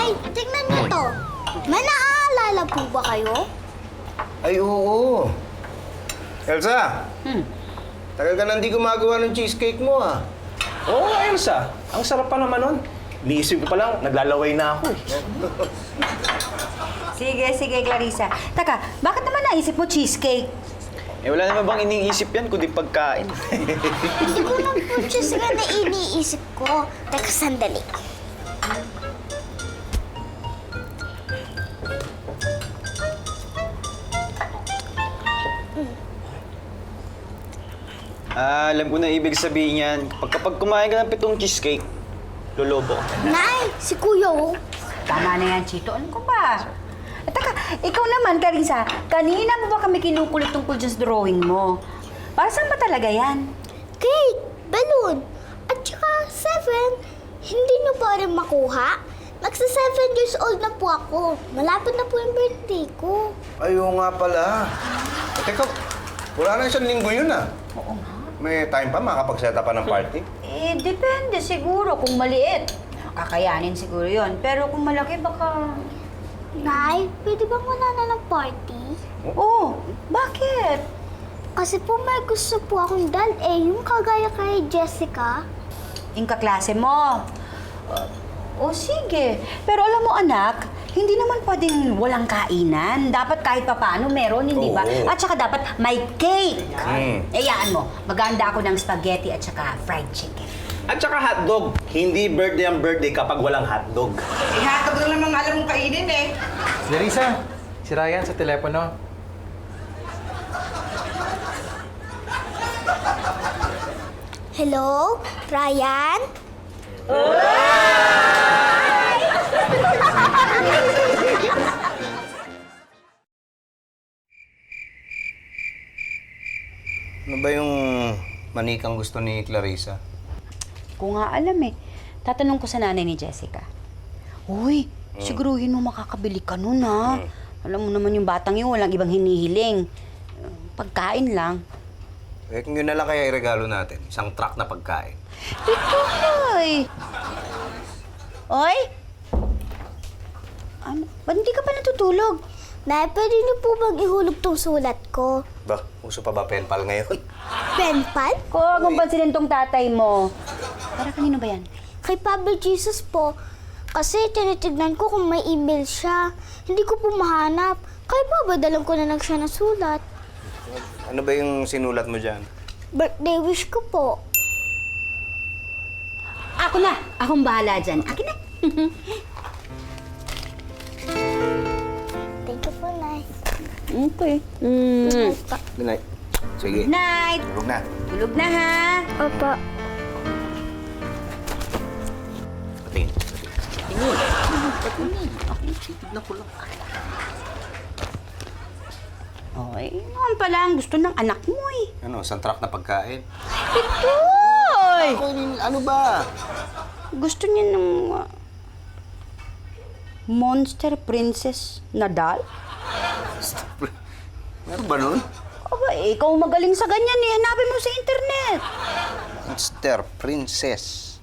Nay, tignan niyo to. May naaalala po ba kayo? Ay, oo. Elsa, tagal ka na hindi gumagawa ng cheesecake mo, ah. Oo nga, Elsa. Ang sarap pa naman nun. Iniisip ko pa lang, naglalaway na ako eh. Sige, Clarissa. Taka, bakit naman naisip mo cheesecake? Eh, wala naman bang iniisip yan kundi pagkain? Hindi ko lang po cheesecake na iniisip ko. Teka, sandali. Alam ko na ibig sabihin yan. Kapag kumain ka ng 7 cheesecake, lolobo ka. Nay, si Kuya, oh. Tama na yan, Chito. Ano ko ba? At taka, ikaw naman, Clarissa, kanina mo ba kami kinukulit tungkol dyan sa drawing mo? Para saan ba talaga yan? Cake, balloon, at saka 7. Hindi niyo pa rin makuha? Magsa 7 years old na po ako. Malapit na po yung birthday ko. Ay, oo nga pala. Teka, wala na 1 linggo yun, ah. Oo nga. May time pa makapag-set up pa ng party? Eh, depende siguro kung maliit. Kakayanin siguro yon. Pero kung malaki, baka... Nay, pwede bang wala na ng party? Oh, bakit? Kasi po may gusto po akong yung kagaya kay Jessica. Yung kaklase mo. O sige. Pero alam mo anak, hindi naman pwedeng walang kainan. Dapat kahit papaano meron, hindi ba? Oo. At saka dapat may cake. Mm. Ayaan mo, maganda ako ng spaghetti at saka fried chicken. At saka hotdog. Hindi birthday ang birthday kapag walang hotdog. Ihatag lang namang alam mong kainin eh. Larissa, si Ryan sa telepono. Hello, Ryan? Ano ba yung manikang gusto ni Clarissa? Ko nga alam eh. Tatanong ko sa nanay ni Jessica. Uy, siguruhin mo makakabili ka nun ha. Alam mo naman yung batang yun, walang ibang hinihiling. Pagkain lang. Eh, kung yun na lang kaya iregalo natin. Isang truck na pagkain. Ito, hoy! Oy? Ano? Ba't hindi ka pa natutulog? Nay, pwede niyo po bang ihulog tong sulat ko? Ba, uso pa ba penpal ngayon? Penpal? Ko, kung pansinin tong tatay mo. Para kanino ba yan? Kay Pablo Jesus po. Kasi tinitignan ko kung may email siya. Hindi ko po mahanap. Kaya pa ba dalang ko na lang siya ng sulat? Ano ba yung sinulat mo dyan? Birthday wish ko po. Ako na! Akong bahala dyan. Akin na! Thank you po, Nay. Okay. Good night. Sige. Night! Tulog na. Tulog na ha! Opo. Patingin. Okay. Noon pala ang gusto ng anak mo eh. Ano, isang truck na pagkain? Itoy! Ano ba? Gusto niya ng Monster Princess Nadal? Meron ba nun? Aba, ikaw magaling sa ganyan eh. Hanapin mo sa internet. Monster Princess.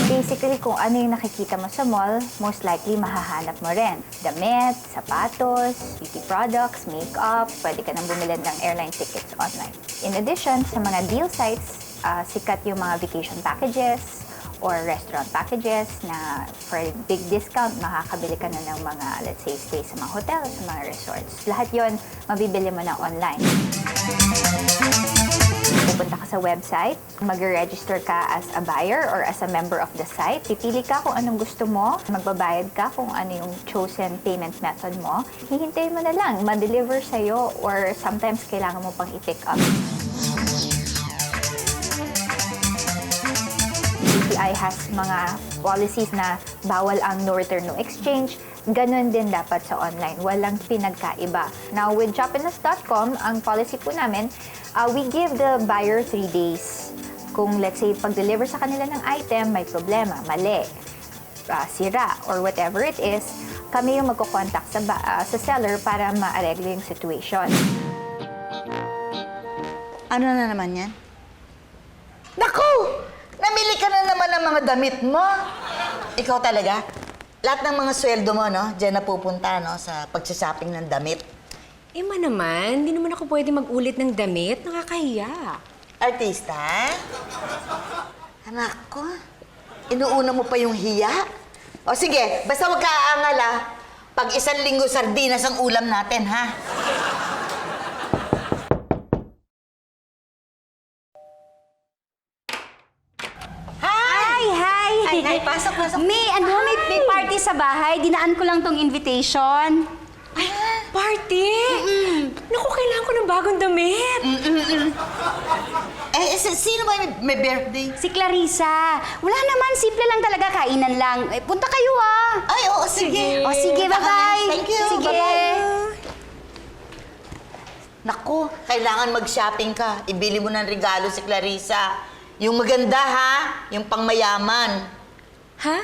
Basically, kung ano yung nakikita mo sa mall, most likely mahahanap mo rin. Damit, sapatos, beauty products, makeup, pwede ka nang bumili ng airline tickets online. In addition, sa mga deal sites, sikat yung mga vacation packages or restaurant packages na for big discount, makakabili ka na ng mga, let's say, stay sa mga hotel, sa mga resorts. Lahat yon mabibili mo na online. Pupunta ka sa website, mag-register ka as a buyer or as a member of the site. Pipili ka kung anong gusto mo, magbabayad ka kung ano yung chosen payment method mo. Hihintayin mo na lang, ma-deliver sa'yo or sometimes kailangan mo pang i-pick up. DTI has mga policies na bawal ang no return, no exchange. Ganon din dapat sa online. Walang pinagkaiba. Now, with Jopinas.com, ang policy po namin, we give the buyer 3 days. Kung let's say, pag-deliver sa kanila ng item, may problema, mali, sira, or whatever it is, kami yung magkocontact sa seller para ma-areglo yung situation. Ano na naman yan? Naku! Namili ka na naman ng ng mga damit mo. Ikaw talaga? Lahat ng mga sweldo mo, no? Diyan napupunta, no? Sa pagsashopping ng damit. Naman, hindi naman ako pwede mag-ulit ng damit. Nakakahiya. Artista? Anak ko, inuuna mo pa yung hiya? O sige, basta huwag ka aangal, ah. Pag 1 linggo sardinas ang ulam natin, ha? Hi! Pasok. May party sa bahay. Dinaan ko lang tong invitation. Party? Naku, kailangan ko ng bagong damit. Sino ba may birthday? Si Clarissa. Wala naman, simple lang talaga, kainan lang. Punta kayo, ah. Ay, oo, sige. O sige, bye-bye. Thank you, Sige. bye-bye. Naku, kailangan mag-shopping ka. Ibili mo ng regalo si Clarissa. Yung maganda, ha? Yung pangmayaman. Ha?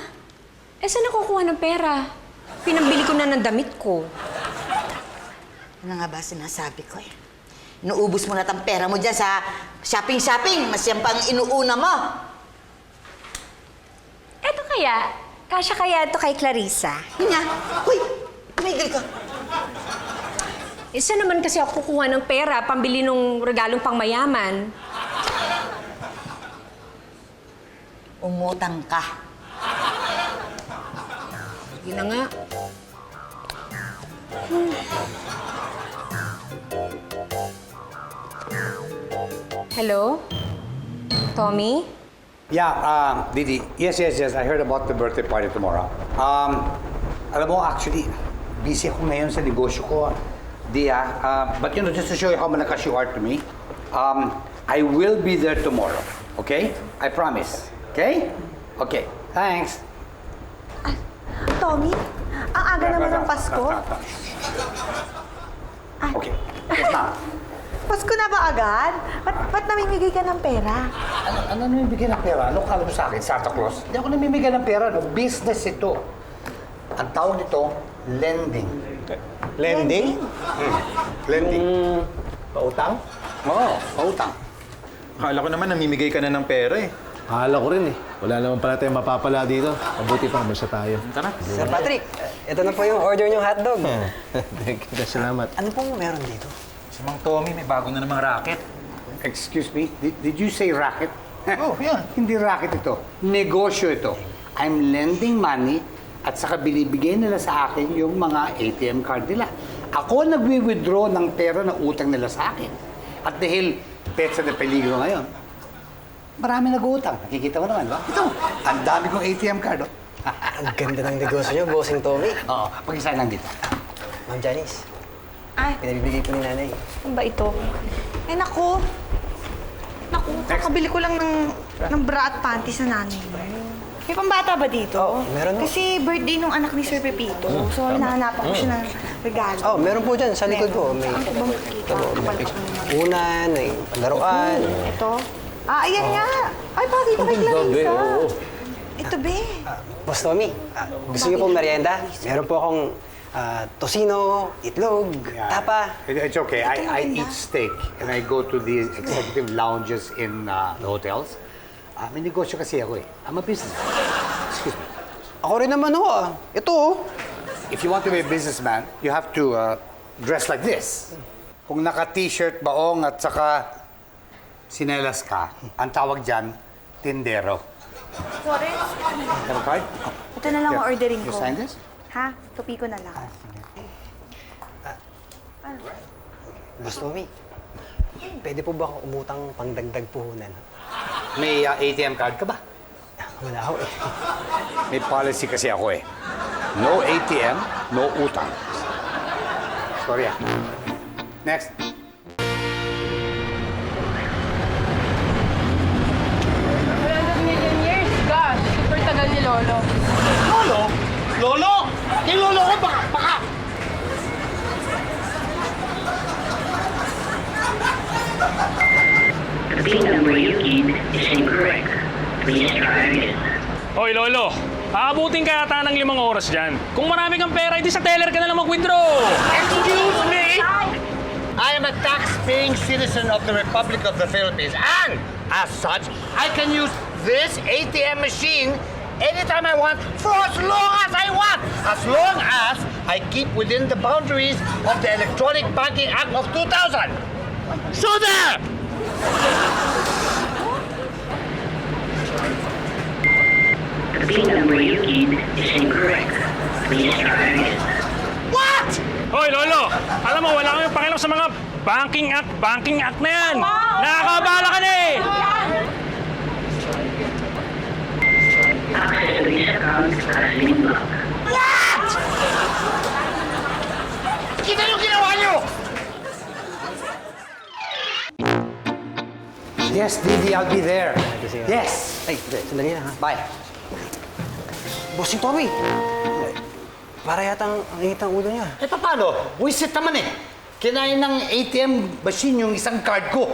Saan nakukuha ng pera? Pinambili ko na ng damit ko. Ano nga ba sinasabi ko, eh? Inuubos mo na tang pera mo dyan sa shopping. Mas yan pang inuuna mo. Eto kaya? Kasya kaya ito kay Clarissa? Yun nga. Hoy, tumigil ka. Saan naman kasi ako kukuha ng pera pambili ng regalong pangmayaman? Umutang ka. Yun na nga. Hello? Tommy? Yeah, Didi. Yes. I heard about the birthday party tomorrow. Alam mo, actually, busy ako ngayon sa negosyo ko. But just to show you how malakas you are to me, I will be there tomorrow. Okay? I promise. Okay? Okay. Thanks. Tommy, ang aga naman ng Pasko. Okay. Yes, ma'am. Pasko na ba agad? Ba't namimigay ka ng pera? Ano namimigay ng pera? Ano kala mo sa akin, Santa Claus? Hindi ako namimigay ng pera. No? Business ito. Ang tawag nito, lending. Lending? Lending. Pautang? Oo, pautang. Akala ko naman namimigay ka na ng pera eh. Akala ko rin eh. Wala naman pala tayong mapapala dito. Mabuti pa, basta tayo. Tara. Sir Patrick, ito na po yung order niyong hotdog. Thank you. Salamat. Ano pong meron dito? Si Mang Tommy, may bago na namang racket. Excuse me, did you say racket? Oh, yan. Hindi racket ito. Negosyo ito. I'm lending money at saka binibigay nila sa akin yung mga ATM card nila. Ako nagwi-withdraw ng pera na utang nila sa akin. At dahil petsa na peligro ngayon, marami nag-uutang. Nakikita mo naman, ba? Ito, ang dami kong ATM card, oh. Ang ganda ng negosyo niyo, Bossing Tommy. Oo, pag-isa lang dito. Ma'am Janice, Ay, pinabibigay po ni nanay. ano ba ito? Ay, naku. Kakabili ko lang ng bra at panties sa nanay mo. May pambata ba dito? Meron po. Kasi birthday nung anak ni Sir Pepito. So, hinahanapan ko siya ng regalo. Oh, meron po dyan, sa likod po. May, Saan ko ba makikita? unan, may laruan. Ito? Ayan nga. Ay, pa dito kay Clarissa. Oo. Ito, be. Boss Tommy, gusto niyo pong merienda? Meron po akong tosino, itlog, tapa. It's okay. I eat steak and I go to the executive lounges in the hotels. May negosyo kasi ako eh. I'm a businessman. Excuse me. Ako rin naman ho, ah. Ito oh. If you want to be a businessman, you have to dress like this. Kung naka-t-shirt, baong at saka sinelas ka, ang tawag dyan, tindero. Sorry. Have a card? Ito na lang ang ordering You ko. sign this? Ha? Tupi ko na lang. Boss Tommy, pwede po ba ako umutang pangdagdag puhunan? May ATM card ka ba? Wala ho eh. May policy kasi ako eh. No ATM, no utang. Sorry ah. Next. 100 million years, gosh. Super tagal ni Lolo. Lolo? Lolo? Yung lolo ko baka. The PIN number you keyed is incorrect. Please try again. Hoy, Lolo! Aabutin ka yata ng 5 oras dyan. Kung marami kang pera, edi sa teller ka na lang mag-withdraw! Excuse me! I am a tax-paying citizen of the Republic of the Philippines, and as such, I can use this ATM machine anytime I want for as long as I want. As long as I keep within the boundaries of the Electronic Banking Act of 2000. So there! The PIN number you keyed is incorrect. Please try again. What? Hoy, Lolo! Alam mo, wala kami pakialam sa mga banking act na yan! Nakakabala ka na eh! Access to this account has been blocked. What? Kita yung ginawa niyo! Yes, Didi, I'll be there. Yes! Ay, sandali na ha. Bye. Bossing Tommy! Para yatang ang init ang ulo niya. Eh, paano? Wisit naman eh. Kinain ng ATM machine yung isang card ko.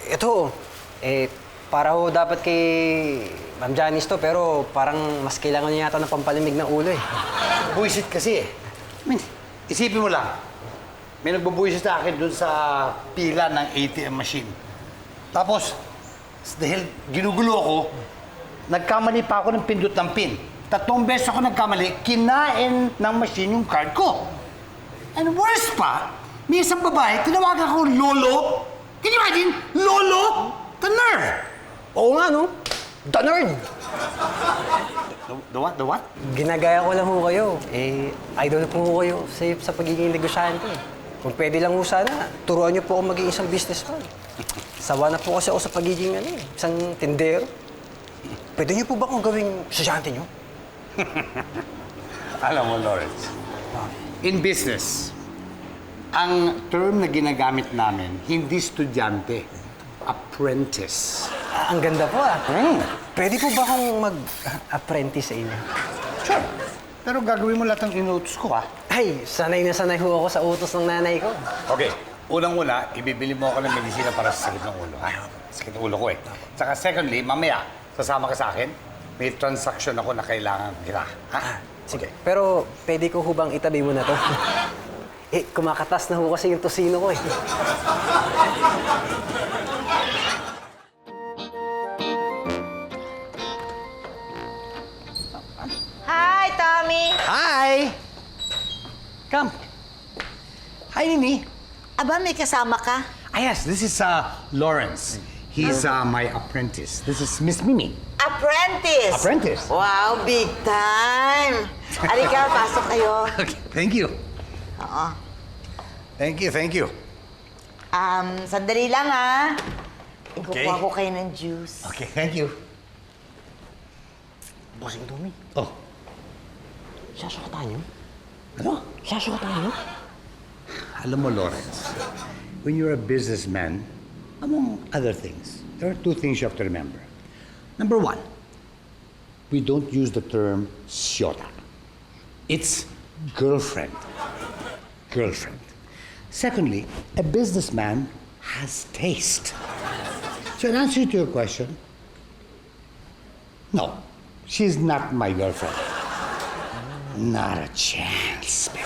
Ito, para ho dapat kay Ma'am Janice to, pero parang mas kailangan niya yata ng pampalimig ng ulo eh. Buwisit kasi eh. I mean, isipin mo lang. May nagbubuwisit sa akin dun sa pila ng ATM machine. Tapos, dahil ginugulo ako, nagkamali pa ako ng pindot ng pin. 3 beses ako nagkamali, kinain ng machine yung card ko. And worse pa, may isang babae, tinawagan ko Lolo. Can you imagine? Lolo? The nerve! Oo nga, no? The nerd! The what? The what? Ginagaya ko lang ho kayo. Idol po ho kayo sa pagiging negosyante. Kung pwede lang ho sana, turuan niyo po ako maging isang businessman. Sawa na po kasi ako sa pagiging isang tindero. Pwede niyo po ba akong gawing estudyante niyo? Alam mo, Lawrence, in business, ang term na ginagamit namin, hindi estudyante, apprentice. Ang ganda po Pwede po ba akong mag-apprentice sa inyo? Sure. Pero gagawin mo lahat ng in-notes ko, Ay, sanay na sanay ho ako sa utos ng nanay ko. Okay. Unang-una, ibibili mo ako ng medisina para sa sakit ng ulo, Sakit ng ulo ko eh. Saka secondly, mamaya, sasama ka sa akin, may transaction ako na kailangan kita. Sige. Pero pwede ko hubang itabi mo na to? Kumakatas na ho kasi yung tosino ko eh. Hi, Tommy! Hi! Come. Hi, Nini. Aba, may kasama ka? Yes, this is Lawrence. He's my apprentice. This is Miss Mimi. Apprentice! Apprentice? Wow, big time! Alika, pasok kayo. Okay, thank you. Oo. Thank you. Sandali lang Okay. Ikukuha ko kayo ng juice. Okay, thank you. Bossing Tommy, Oh, sasukatan niyo? ano? Sasukatan niyo? Alam mo, Lawrence, when you're a businessman, among other things, there are 2 things you have to remember. Number 1, we don't use the term siyota. It's girlfriend. Girlfriend. Secondly, a businessman has taste. So in answer to your question, no, she's not my girlfriend. Not a chance, baby.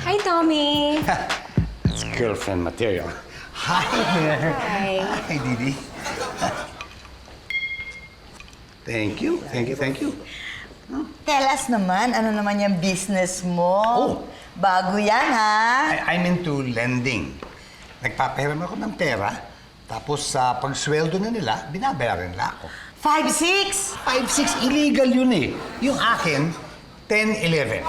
Hi, Tommy! That's girlfriend material. Hi there. Hi. Hi, Didi. Thank you. Tell us naman, ano naman yung business mo? Oh. Bago yan, I'm into lending. Nagpapahiram ako ng pera, tapos sa pagsweldo na nila, binabayaran nila ako. 5-6? 5-6, illegal yun eh. Yung akin, 10-11.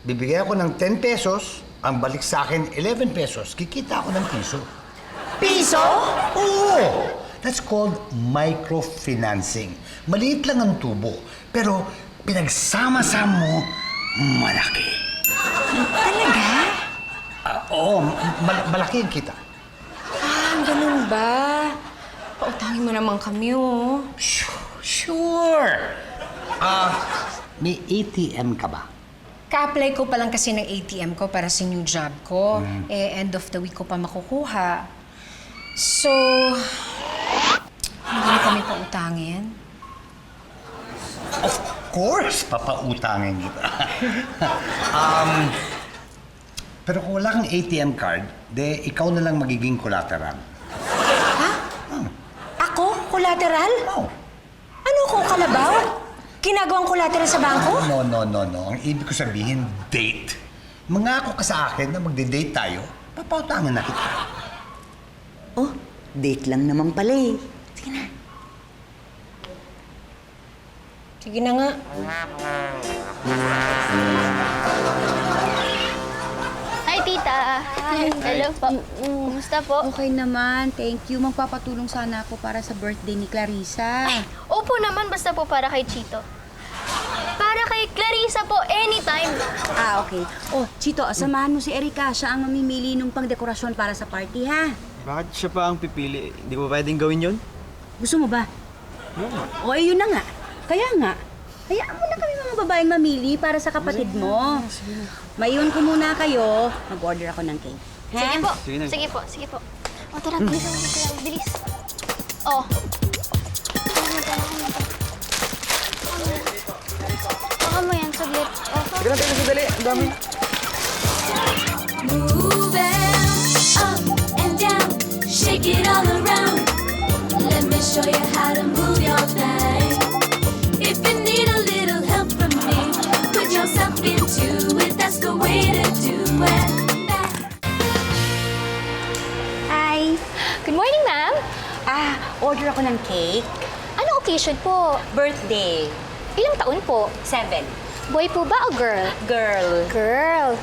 Bibigyan ako ng 10 pesos, ang balik sa akin, 11 pesos. Kikita ako ng piso. Piso? Oo! That's called microfinancing. Maliit lang ang tubo, pero pinagsama-sama mo, malaki. Talaga? Oo, malaki ang kita. Ganun ba? Pautangin mo naman kami, Sure! May ATM ka ba? Ka-apply ko pa lang kasi ng ATM ko para sa new job ko. End of the week ko pa makukuha. So, hindi na kami pautangin. Of course, papautangin kita. Pero kung wala kang ATM card, ikaw na lang magiging collateral. Ako? Collateral? Ano ko, kalabaw? Ginagawang collateral sa bangko? No. Ang ibig ko sabihin, date. Mangako ka sa akin na magde-date tayo, papautangan na kita. Oh, date lang naman pala eh. Sige na. Sige na nga. Hi, tita. Hello po. Kumusta po? Okay naman, thank you. Magpapatulong sana ako para sa birthday ni Clarissa. Opo naman, basta po para kay Chito. Para kay Clarissa po, anytime. Okay. Oh, Chito, samahan mo si Erika. Siya ang mamimili ng pangdekorasyon para sa party, ha? Bakit siya pa ang pipili? Hindi ko pwedeng gawin yun? Gusto mo ba? O, yun na nga. Kaya nga, hayaan mo na kami mga babaeng mamili para sa kapatid mo. Maiwan ko muna kayo. Mag-order ako ng cake. Ha? Sige po. Sige na. Sige po. O, tara, bilis mo na. Bilis. Oh. Baka mo yan, saglit. Sige lang tayo sandali. Ang dami. Up and down, shake it all around. Let me show you how to move your thing. If you need a little help from me, put yourself into it. That's the way to do it. Hi. Good morning, ma'am. Order ako ng cake. Ano occasion po? Birthday. Ilang taon po? 7. Boy po ba o girl? Girl. Girl.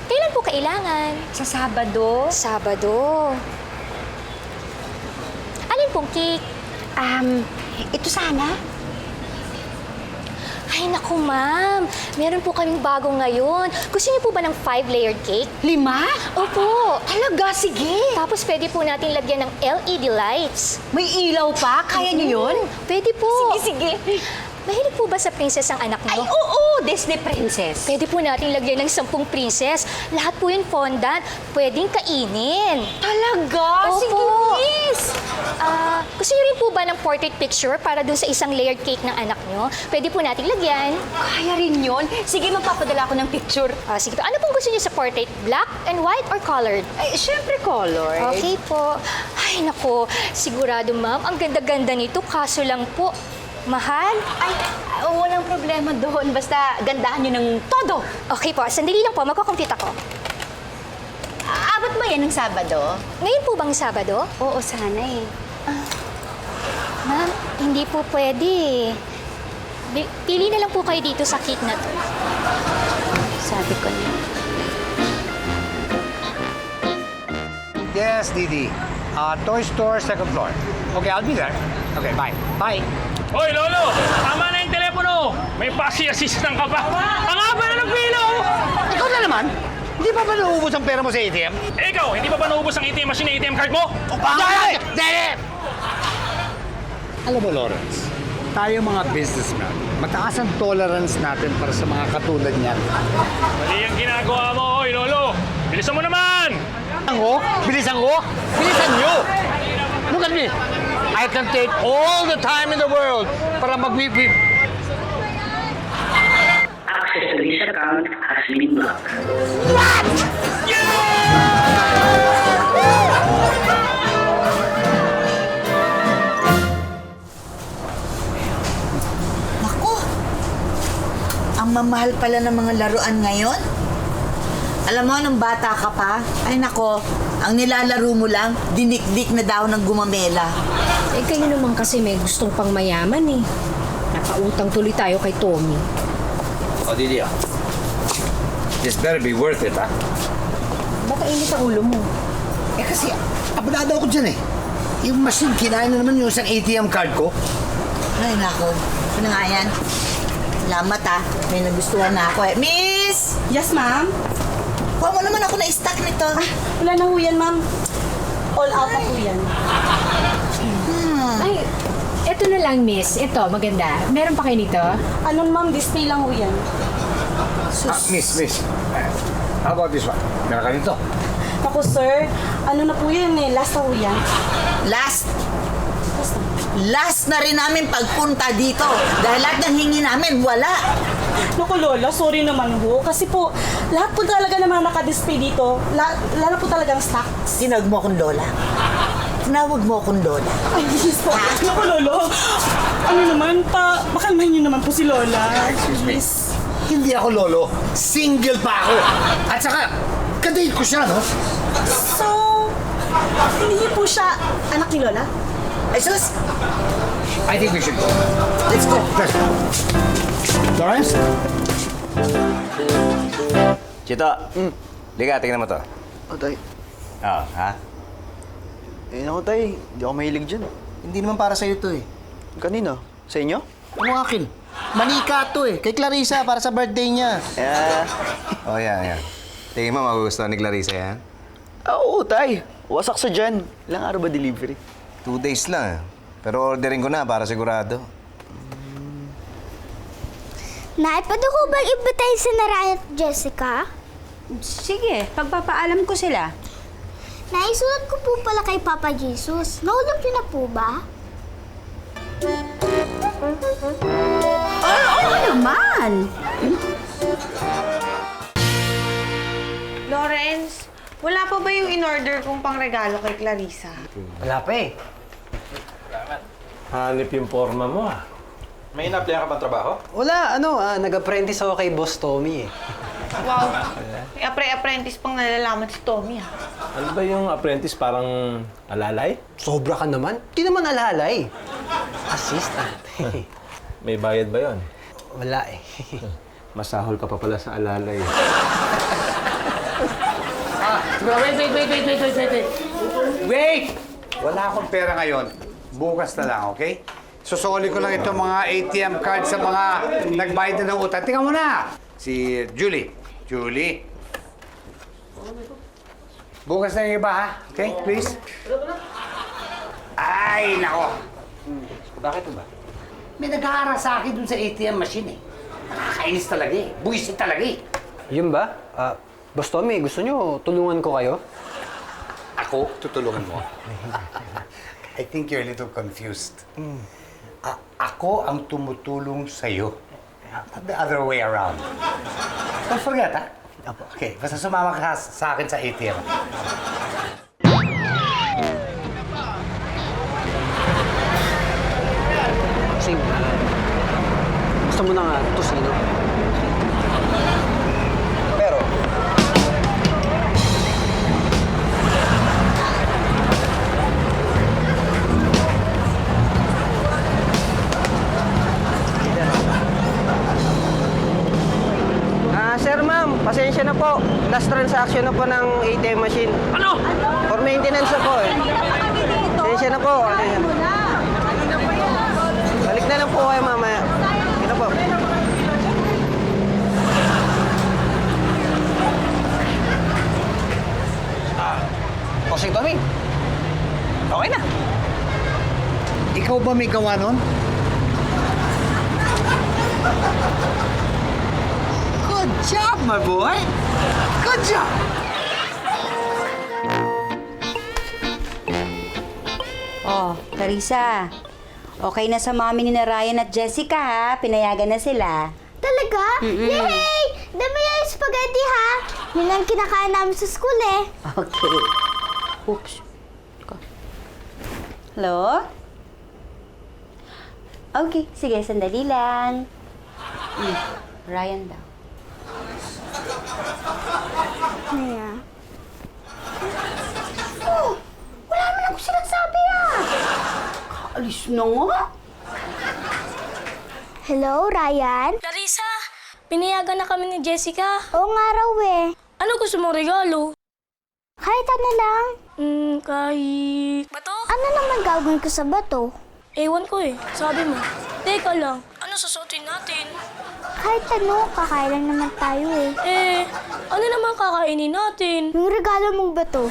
Kailan po kailangan? Sa Sabado. Sabado. Alin pong cake? Ito sana. Ay, naku, ma'am. Meron po kaming bago ngayon. Gusto niyo po ba ng 5-layered cake? 5? Opo. Talaga? Sige. Tapos pwede po natin lagyan ng LED lights. May ilaw pa? Kaya niyo yun? Pwede po. Sige. Mahilig po ba sa princess ang anak niyo? Ay, oo! Disney princess. Pwede po natin lagyan ng 10 princess. Lahat po yun fondant. Pwedeng kainin. Talaga? Opo. Sige, please. Gusto niyo rin po ba ng portrait picture para dun sa isang layered cake ng anak niyo? Pwede po natin lagyan. Kaya rin yun. Sige, magpapadala ako ng picture. Sige po. Ano pong gusto niyo sa portrait? Black and white or colored? Ay, syempre color. Okay po. Ay, nako. Sigurado, ma'am. Ang ganda-ganda nito. Kaso lang po, mahal. Ay, walang problema doon. Basta gandahan nyo ng todo. Okay po. Sandali lang po. Magkukumpute ako. Abot mo yan ng Sabado? Ngayon po bang Sabado? Oo, sana eh. Ma'am, hindi po pwede. Pili na lang po kayo dito sa cake na to. Sabi ko na. Yes, Didi. Toy store, second floor. Okay, I'll be there. Okay, bye. Bye. Hoy, Lolo! Tama na yung telepono! May pasi assistant ka pa! Ang haba na ng pila, oh! Ikaw na naman? Hindi pa ba naubos ang pera mo sa ATM? Eh, ikaw, hindi pa ba naubos ang ATM machine na ATM card mo? Dede! Alam mo, Lawrence, tayo mga businessmen, mataas ang tolerance natin para sa mga katulad niyan. Mali ang ginagawa mo, hoy, Lolo! Bilisan mo naman! Bilisan ko? Bilisan nyo! Look at me! I can take all the time in the world para mag-whip-whip. Access to this account has been blocked. What? Naku! Ang mamahal pala ng mga laruan ngayon. Alam mo, nung bata ka pa, ay nako, ang nilalaro mo lang, dinikdik na daw ng gumamela. Eh, kayo naman kasi may gustong pang mayaman eh. Napautang tuloy tayo kay Tommy. O, Didi, this better be worth it, ha? Baka init ang ulo mo. Eh, kasi, abadado ako dyan, eh. Yung machine, kinain na naman yung isang ATM card ko. Ay, nako. Ano nga yan? Salamat, ha. May nagustuhan na ako, eh. Miss! Yes, ma'am? Kuha mo naman ako na stock nito. Wala na ho yan, ma'am. All out na ho yan. Ay, eto na lang, miss. Ito, maganda. Meron pa kayo nito? Ano, ma'am? Display lang ho yan. Miss. How about this one? Meron ka nito. Ako, sir. Ano na po yan eh. Last na ho yan. Last? Last na rin namin pagpunta dito. Dahil lahat ng hingi namin, wala. Naku, Lola, sorry naman ho. Kasi po, lahat po talaga ng mga nakadisplay dito, lalo po talagang stocks. Tinawag mo akong Lola. Tinawag mo akong Lola. Ay, yes po. Naku, Lolo. Ano naman, makalmahin niyo naman po si Lola. Excuse me. Hindi ako lolo. Single pa ako. At saka, kadate ko siya, no? So, hindi po siya anak ni Lola? Ay, sus! I think we should go. Let's go. Let's go. Lawrence? Chito, liga, tingnan mo to. Oh, tay. Oo, ha? Eh, naku, tay. Hindi ako mahilig dyan. Hindi naman para sa'yo to eh. Kanino? Sa inyo? Ano akin? Manika to eh. Kay Clarissa, para sa birthday niya. Yeah. Oh, yan. Tingin mo magugustuhan ni Clarissa yan? Oo, tay. Wasak sa dyan. Ilang araw ba delivery? 2 days lang eh. Pero ordering ko na para sigurado. Nay, pwede ko bang imbitahin si Narayan at Jessica? Sige, pagpapaalam ko sila. Nay, sulat ko po pala kay Papa Jesus. Naulap niyo na po ba? Oo naman! Lawrence, wala pa ba yung in-order kong pangregalo kay Clarissa? Wala pa eh. Hanip yung forma mo ah. May ina-applyan ka bang trabaho? Wala, nag-apprentice ako kay Boss Tommy eh. Wow, may apprentice pang nalalaman si Tommy ha. Ano ba yung apprentice parang alalay? Sobra ka naman. Di naman alalay. Assistant. May bayad ba yon? Wala eh. Masahol ka pa pala sa alalay. Wait! Wala akong pera ngayon. Bukas na lang, okay? Susoli ko lang itong mga ATM card sa mga nagbayad na ng utang. Tingnan mo na! Si Julie. Julie. Bukas na yung iba, ha? Okay, please? Ay, nako. Bakit ba? May nag-aaral sa akin dun sa ATM machine, eh. Nakakainis talaga, eh. Buwisit talaga, eh. Yun ba? Boss Tommy, gusto nyo tulungan ko kayo? Ako, tutulungan mo. I think you're a little confused. Ako ang tumutulong sa'yo. Not the other way around. Don't forget, ha? Okay, basta sumama ka sa akin sa ATM. Kasi, gusto mo na tusino. Pero, Sir, ma'am, pasensya na po. Last transaction na po ng ATM machine. Ano? For maintenance na po eh. Pasensya na po. Balik na lang po kayo mamaya. Ito po. Bossing Tommy, okay na. Ikaw ba may gawa nun? Good job, my boy! Good job! Oh, Clarissa. Okay na sa mami ni Ryan at Jessica ha. Pinayagan na sila. Talaga? Yay! Dami na yung spaghetti ha! Yun lang kinakain namin sa school eh. Okay. Oops. Hello? Okay, sige, sandali lang. Ryan daw. Maya. Oh! Wala naman ako sinasabi ah! Alis na nga. Hello, Ryan? Clarissa, pinayagan na kami ni Jessica. Oo nga raw eh. Ano gusto mong regalo? Kahit ano lang. Kahit... Bato? Ano naman gagawin ko sa bato? Ewan ko eh. Sabi mo. Teka lang. Ano susuotin natin? Kahit ano, kakain lang naman tayo eh. Ano naman kakainin natin? Yung regalo mong bato.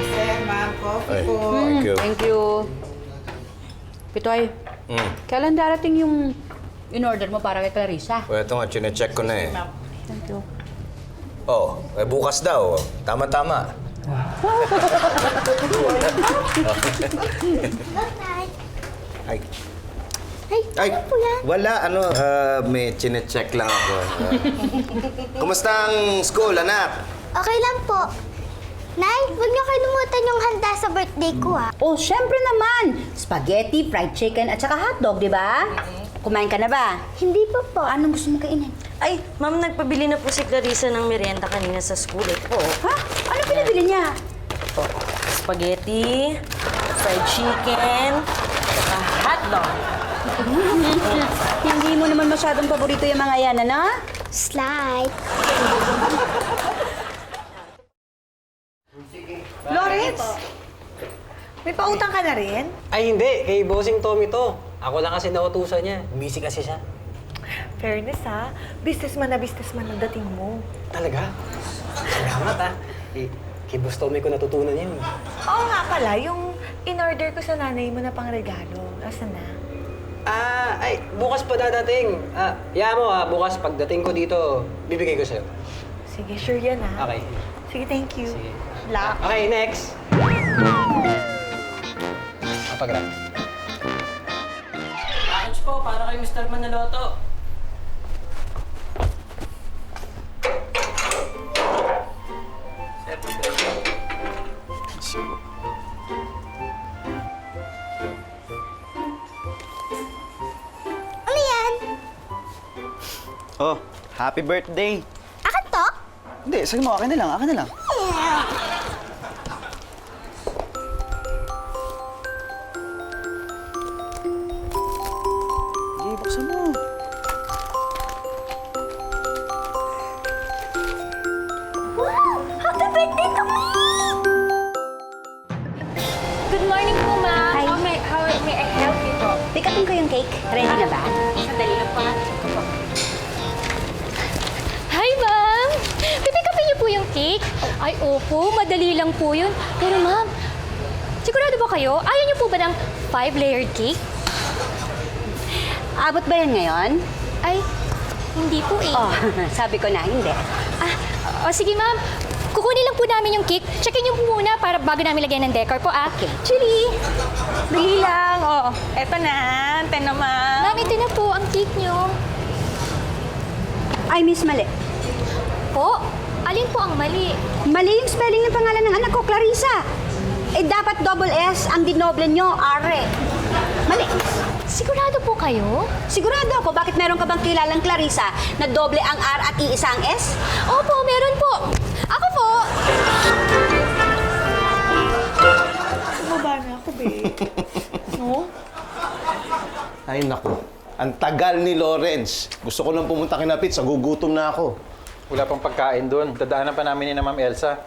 Sir, ma'am, coffee po. Thank you. Thank you. Pitoy, kailan darating yung in-order mo para kay Clarissa? O, ito nga, chinecheck ko na eh. Thank you. Oh, bukas daw. Tama-tama. Good night. Ay. Ay, wala. May chinecheck lang ako. Kumusta ang school, anak? Okay lang po. Nay, huwag niyo kalimutan yung handa sa birthday ko, ha? Oh, syempre naman. Spaghetti, fried chicken, at saka hotdog, di ba? Kumain ka na ba? Hindi pa po. Anong gusto mo kainin? Ay, ma'am, nagpabili na po si Clarissa ng merienda kanina sa school. Po. Ha? Ano pinabili niya? Spaghetti, fried chicken, saka hotdog. Hindi mo naman masyadong paborito yung mga yan, ano? Slide. Lawrence, may pautang ka na rin? Ay, hindi. Kay Bossing Tommy to. Ako lang kasi nautusan niya. Busy kasi siya. Fairness ha, businessman na dating mo. Talaga? Salamat ah. Kay Boss Tommy ko natutunan yun. Oo nga pala, yung in-order ko sa nanay mo na pang regalo. Asan na? Bukas pa dadating. Bukas pagdating ko dito, bibigay ko sa'yo. Sige, sure yan ha. Okay. Sige, thank you. Sige. Luck. Okay, next. Papagrab. Package po, para kay Mr. Manaloto. Ano yan? Oh, happy birthday. Akin to? Hindi, sige mo, akin na lang, akin na lang. Sige, buksan mo. Wow! Happy birthday to me! Good morning po, ma'am. Hi. How may I help you po? Pick upin ko yung cake. Ready na ba? Sandali lang po. Hi, ma'am! Pipikapin niyo po yung cake? Ay, opo. Madali lang po yun. Pero, ma'am, sigurado ba kayo? Ayaw niyo po ba ng 5-layered cake? Abot ba yan ngayon? Ay, hindi po eh. Oh, sabi ko na, hindi. Sige, ma'am. Kukunin lang po namin yung cake. Checkin niyo po muna para bago namin lagyan ng decor po, ah. Okay. Chili! Dali lang. Oh, eto na. Ante naman. Ma'am, ito na po ang cake niyo. Ay, miss, mali. Po? Alin po ang mali? Mali yung spelling ng pangalan ng anak ko, Clarissa. Dapat double S ang dinoble nyo, Are. Mali. Sigurado po kayo? Sigurado ako. Bakit meron ka bang kilalang Clarissa na doble ang R at iisa ang S? Opo, meron po. Ako po. Bumaba na ako, babe. No? Ay, naku. Ang tagal ni Lawrence. Gusto ko nang pumunta kina Pete. Gugutom na ako. Wala pang pagkain doon. Dadaanan pa namin ni na Ma'am Elsa.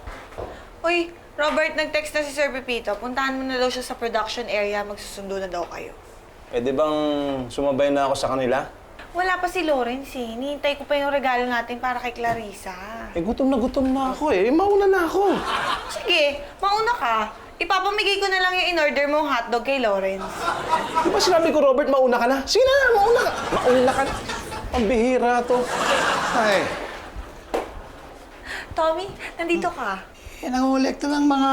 Uy, Robert, nag-text na si Sir Pepito. Puntahan mo na daw siya sa production area. Magsusundo na daw kayo. Di bang sumabay na ako sa kanila? Wala pa si Lawrence eh. Hinihintay ko pa yung regalo natin para kay Clarissa. Gutom na ako eh. Mauna na ako. Sige, mauna ka. Ipapamigay ko na lang yung in-order mong hotdog kay Lawrence. Di ba sinabi ko, Robert, mauna ka na? Sige na, mauna ka. Mauna ka na. Ang bihira to. Ay. Tommy, nandito ka. Nangungulekta ng mga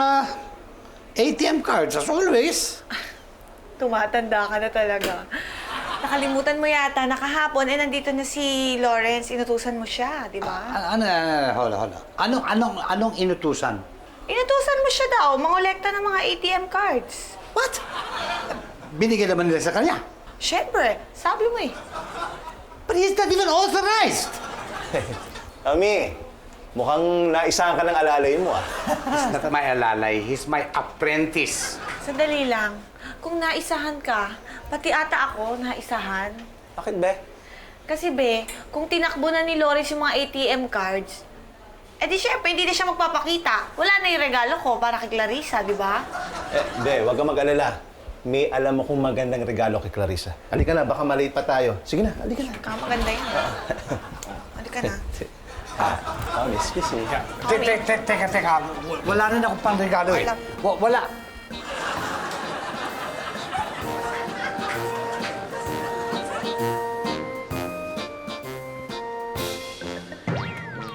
ATM cards, as always. Tumatanda ka na talaga. Nakalimutan mo yata na kahapon, nandito na si Lawrence. Inutusan mo siya, di ba? Hold on. Anong inutusan? Inutusan mo siya daw, mangolekta ng mga ATM cards. What? Binigyan naman nila sa kanya. Siyempre, sabi mo eh. But he's not even authorized. Ami, mukhang naisahan ka ng alalay mo ah. He's not my alalay, he's my apprentice. Sandali lang. Kung naisahan ka, pati ata ako naisahan. Bakit be? Kasi be, kung tinakbo na ni Lawrence yung mga ATM cards, di syempre, hindi na siya magpapakita. Wala na yung regalo ko para kay Clarissa, di ba? Be, wag kang mag-alala. May alam akong magandang regalo kay Clarissa. Halika na, baka malate pa tayo. Sige na, halika na. Maganda yan. Halika na. Excuse me. Teka. Wala rin akong pang regalo eh. Wala.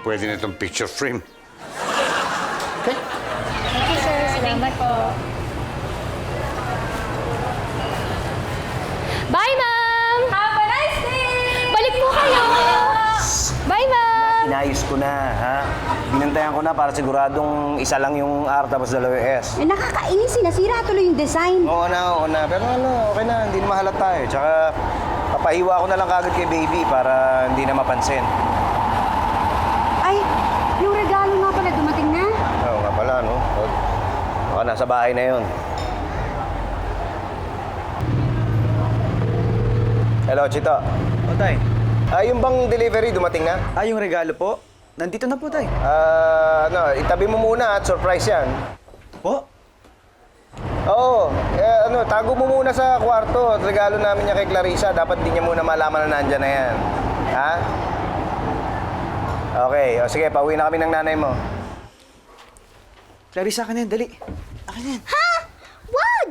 Pwede na itong picture frame. Thank you, sir. Salamat po. Bye, ma'am! Inayos ko na, ha? Binantayan ko na para siguradong isa lang yung R tapos dalawa yung S. Eh, nakakainis eh. Nasira tuloy yung design. Oo na. Pero okay na, hindi na mahalata eh. Tsaka, papahiwa ko na lang kagad kay baby para hindi na mapansin. Ay, yung regalo nga pala dumating na. Oo nga pala, no? Baka nasa bahay na yun. Hello, Chito. O, Tay. Yung bang delivery dumating na? Yung regalo po. Nandito na po, Tay. Itabi mo muna at surprise yan. Po? Oo. Tago mo muna sa kwarto. Regalo namin niya kay Clarissa. Dapat di niya muna malaman na nandyan na yan. Ha? Okay. O sige, pauwi na kami ng nanay mo. Clarissa, akin na yan. Dali. Akin na yan. Ha? Wag!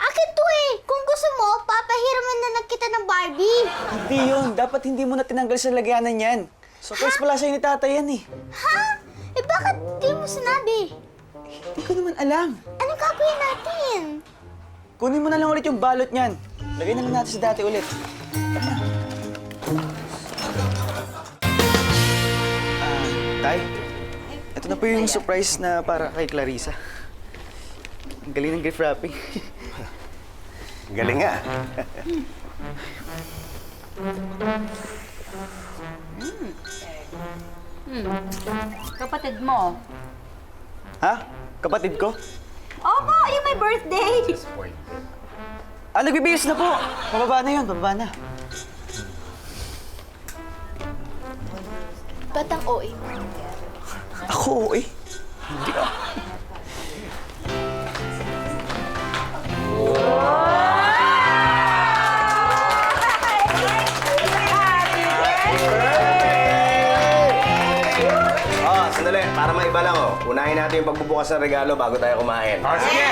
Akin to eh! Kung gusto mo, papahiraman na lang kita ng Barbie. Hindi yun. Dapat hindi mo na tinanggal sa lagyanan yan. Surprise pala sa'yo ni tatay yan eh. Ha? Eh bakit di mo sinabi? Hindi ko naman alam. Anong gagawin natin? Kunin mo na lang ulit yung balot niyan. Lagay na lang natin sa dati ulit. Tay, ito na po yung surprise na para kay Clarissa. Ang galing ng gift wrapping. Galing nga. Kapatid mo. Ha? Kapatid ko? Opo, yung may birthday. Nagbibihis na po. Pababa na yun, pababa na. Batang OA. Ako, eh. Hindi ah. Sandali, para maiba lang unahin natin yung pagbubukas ng regalo bago tayo kumain. Sige!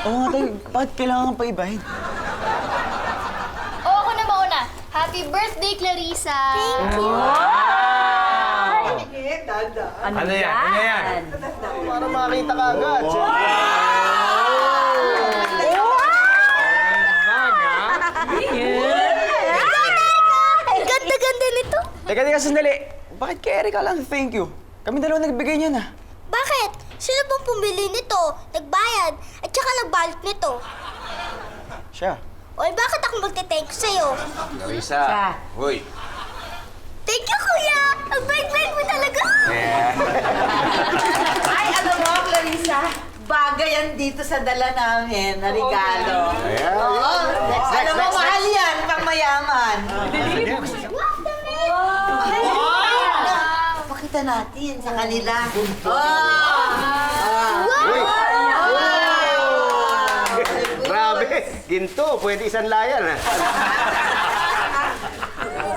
Oo nga tayo, bakit kailangan pa ibahin? Oo, ako na mauna. Happy birthday, Clarissa! Thank you! Ano yan? Para makita ka agad. Ang ganda-ganda nito. Teka, sandali. Bakit kay Erica lang thank you? Kami dalawa nagbigay niya na. Bakit? Sino bang pumili nito? Nagbayad? At saka nagbalot nito? Siya. Oy, bakit ako magte-thank you sa'yo? Clarissa. Hoy. Thank you, kuya! Ang bait-bait mo talaga! Ay, alam mo, Clarissa, bagay yan dito sa dala namin na regalo. Ayan. Oo. Alam mo, mahal yan, pang mayaman. Pakita natin sa kanila. Uy! Grabe! Ginto, pwede isang layan, ha?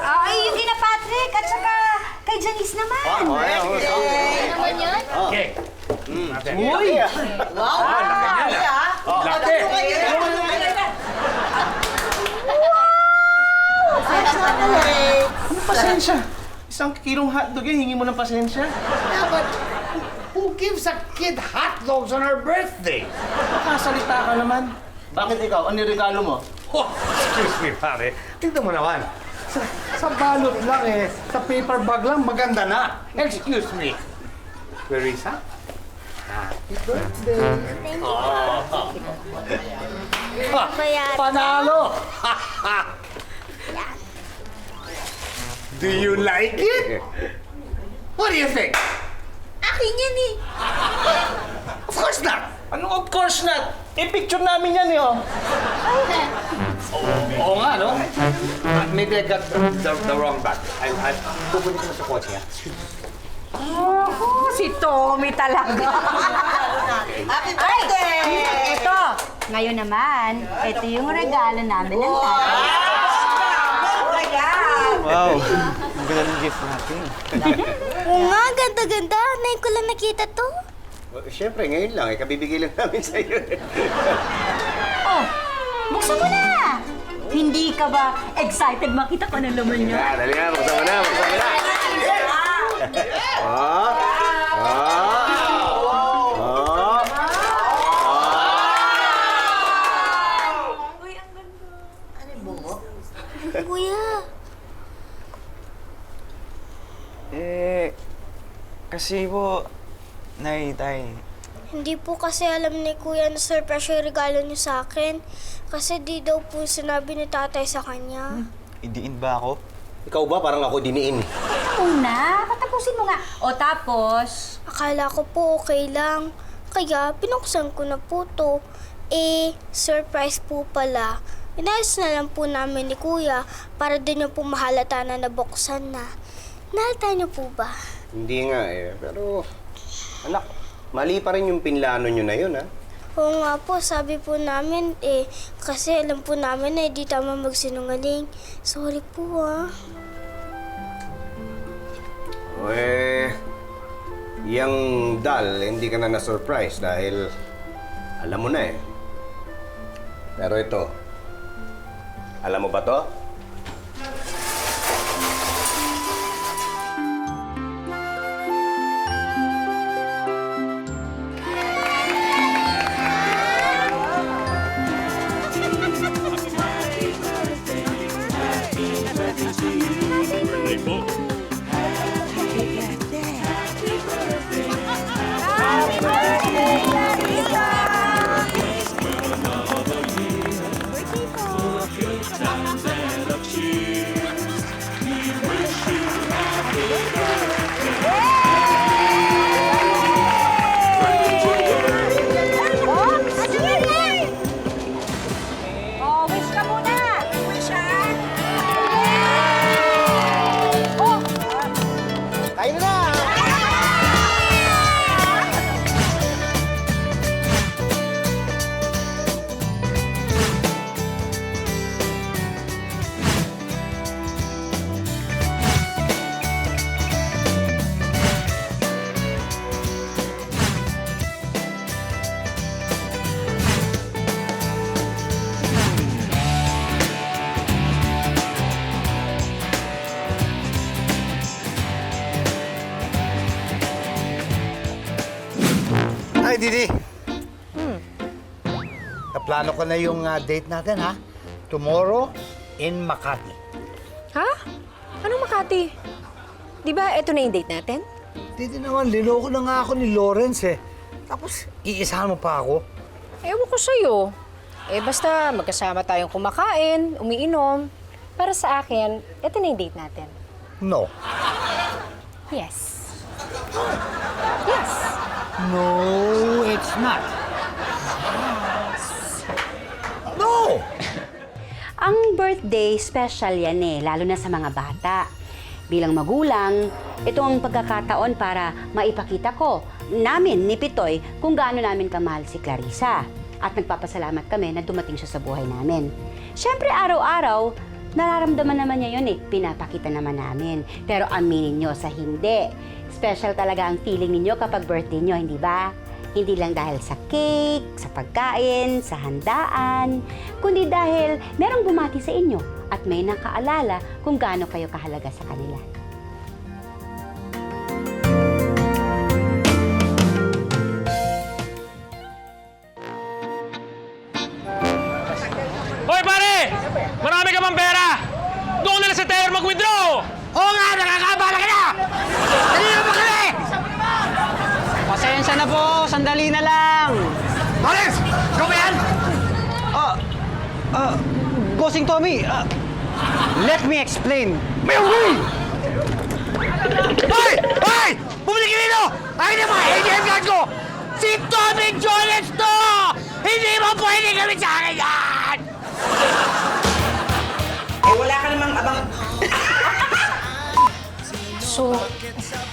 Ay, yung kina Patrick at saka kay Janice naman. Naman yun? Okay. Uy! Wow! Laki ah! Laki! Ano pasensya? Isang kilong hotdog yan, hingi mo ng pasensya. Yeah, but who gives a kid hot dogs on her birthday? Makasalita ka naman. Bakit ikaw? Ano yung regalo mo? Oh, excuse me, pare. Tignan mo naman. Sa balot lang eh. Sa paper bag lang, maganda na. Excuse me. Clarissa? Happy birthday. Thank you. Bayaran. Panalo! Do you like it? What do you think? Akin yan eh. Of course not. Ano of course not? I-picture namin yan eh, oh. Oo nga, no? Maybe I got the wrong bag. Pupunta ko sa kotse, ha? Si Tommy talaga. Happy birthday! Ito, ngayon naman, ito yung regalo namin ng tatay. Wow, ang ganda ng gift natin. Oo nga, ganda-ganda. Ngayon ko lang nakita to. Siyempre, ngayon lang. Kabibigay lang namin sa'yo. Oh, buksan mo na! Hindi ka ba excited makita ko ng laman niya? Dali nga, buksan mo na. Kuya. Kasi po, Nay, Tay, Hindi po kasi alam ni Kuya na surprise yung regalo niyo sa akin. Kasi di daw po sinabi ni tatay sa kanya. idiin ba ako? Ikaw ba? Parang ako diniin. Una, patapusin mo nga. O tapos, Akala ko po okay lang. Kaya pinuksan ko na po to. Surprise po pala. Inayos na lang po namin ni Kuya para din niyo po mahalata na nabuksan na. Nahalata niyo po ba? Hindi nga eh. Pero, anak, mali pa rin yung pinlano nyo na yun, ha? Oo nga po, sabi po namin kasi alam po namin na hindi tama magsinungaling. Sorry po Yang dal, hindi ka na na-surprise dahil alam mo na eh. Pero ito, alam mo ba to? oh, wish ka muna. Wish, ha? Kain na! Ay, Didi. Naplano ko na yung date natin, ha? Tomorrow in Makati. Ha? Anong Makati? Di ba ito na yung date natin? Didi naman, liloko na nga ako ni Lawrence, eh. Tapos, iisahan mo pa ako. Ewan ko sa'yo. Basta magkasama tayong kumakain, umiinom. Para sa akin, ito na yung date natin. No. Yes. Yes. No, it's not. No! Ang birthday special yan lalo na sa mga bata. Bilang magulang, ito ang pagkakataon para maipakita ko namin ni Pitoy kung gaano namin kamahal si Clarissa. At nagpapasalamat kami na dumating siya sa buhay namin. Siyempre, araw-araw, nararamdaman naman niya yun pinapakita naman namin. Pero aminin nyo sa hindi. Special talaga ang feeling ninyo kapag birthday nyo, hindi ba? Hindi lang dahil sa cake, sa pagkain, sa handaan, kundi dahil merong bumati sa inyo at may nakaalala kung gaano kayo kahalaga sa kanila. Hoy pare! Marami ka bang pera? Doon na lang sa teller mag-withdraw! Oo nga, nakakabala ka na! Dali na ba kami? Pasensya na po, sandali na lang. Lawrence! Ikaw ba yan? Bossing Tommy, let me explain. May uwi! Hoy! Hoy! Bumalik ka dito! Ay na mga ATM card ko! Si Tommy Jones to! Hindi mo pwede kami sa akin yan! Wala ka namang abang... So,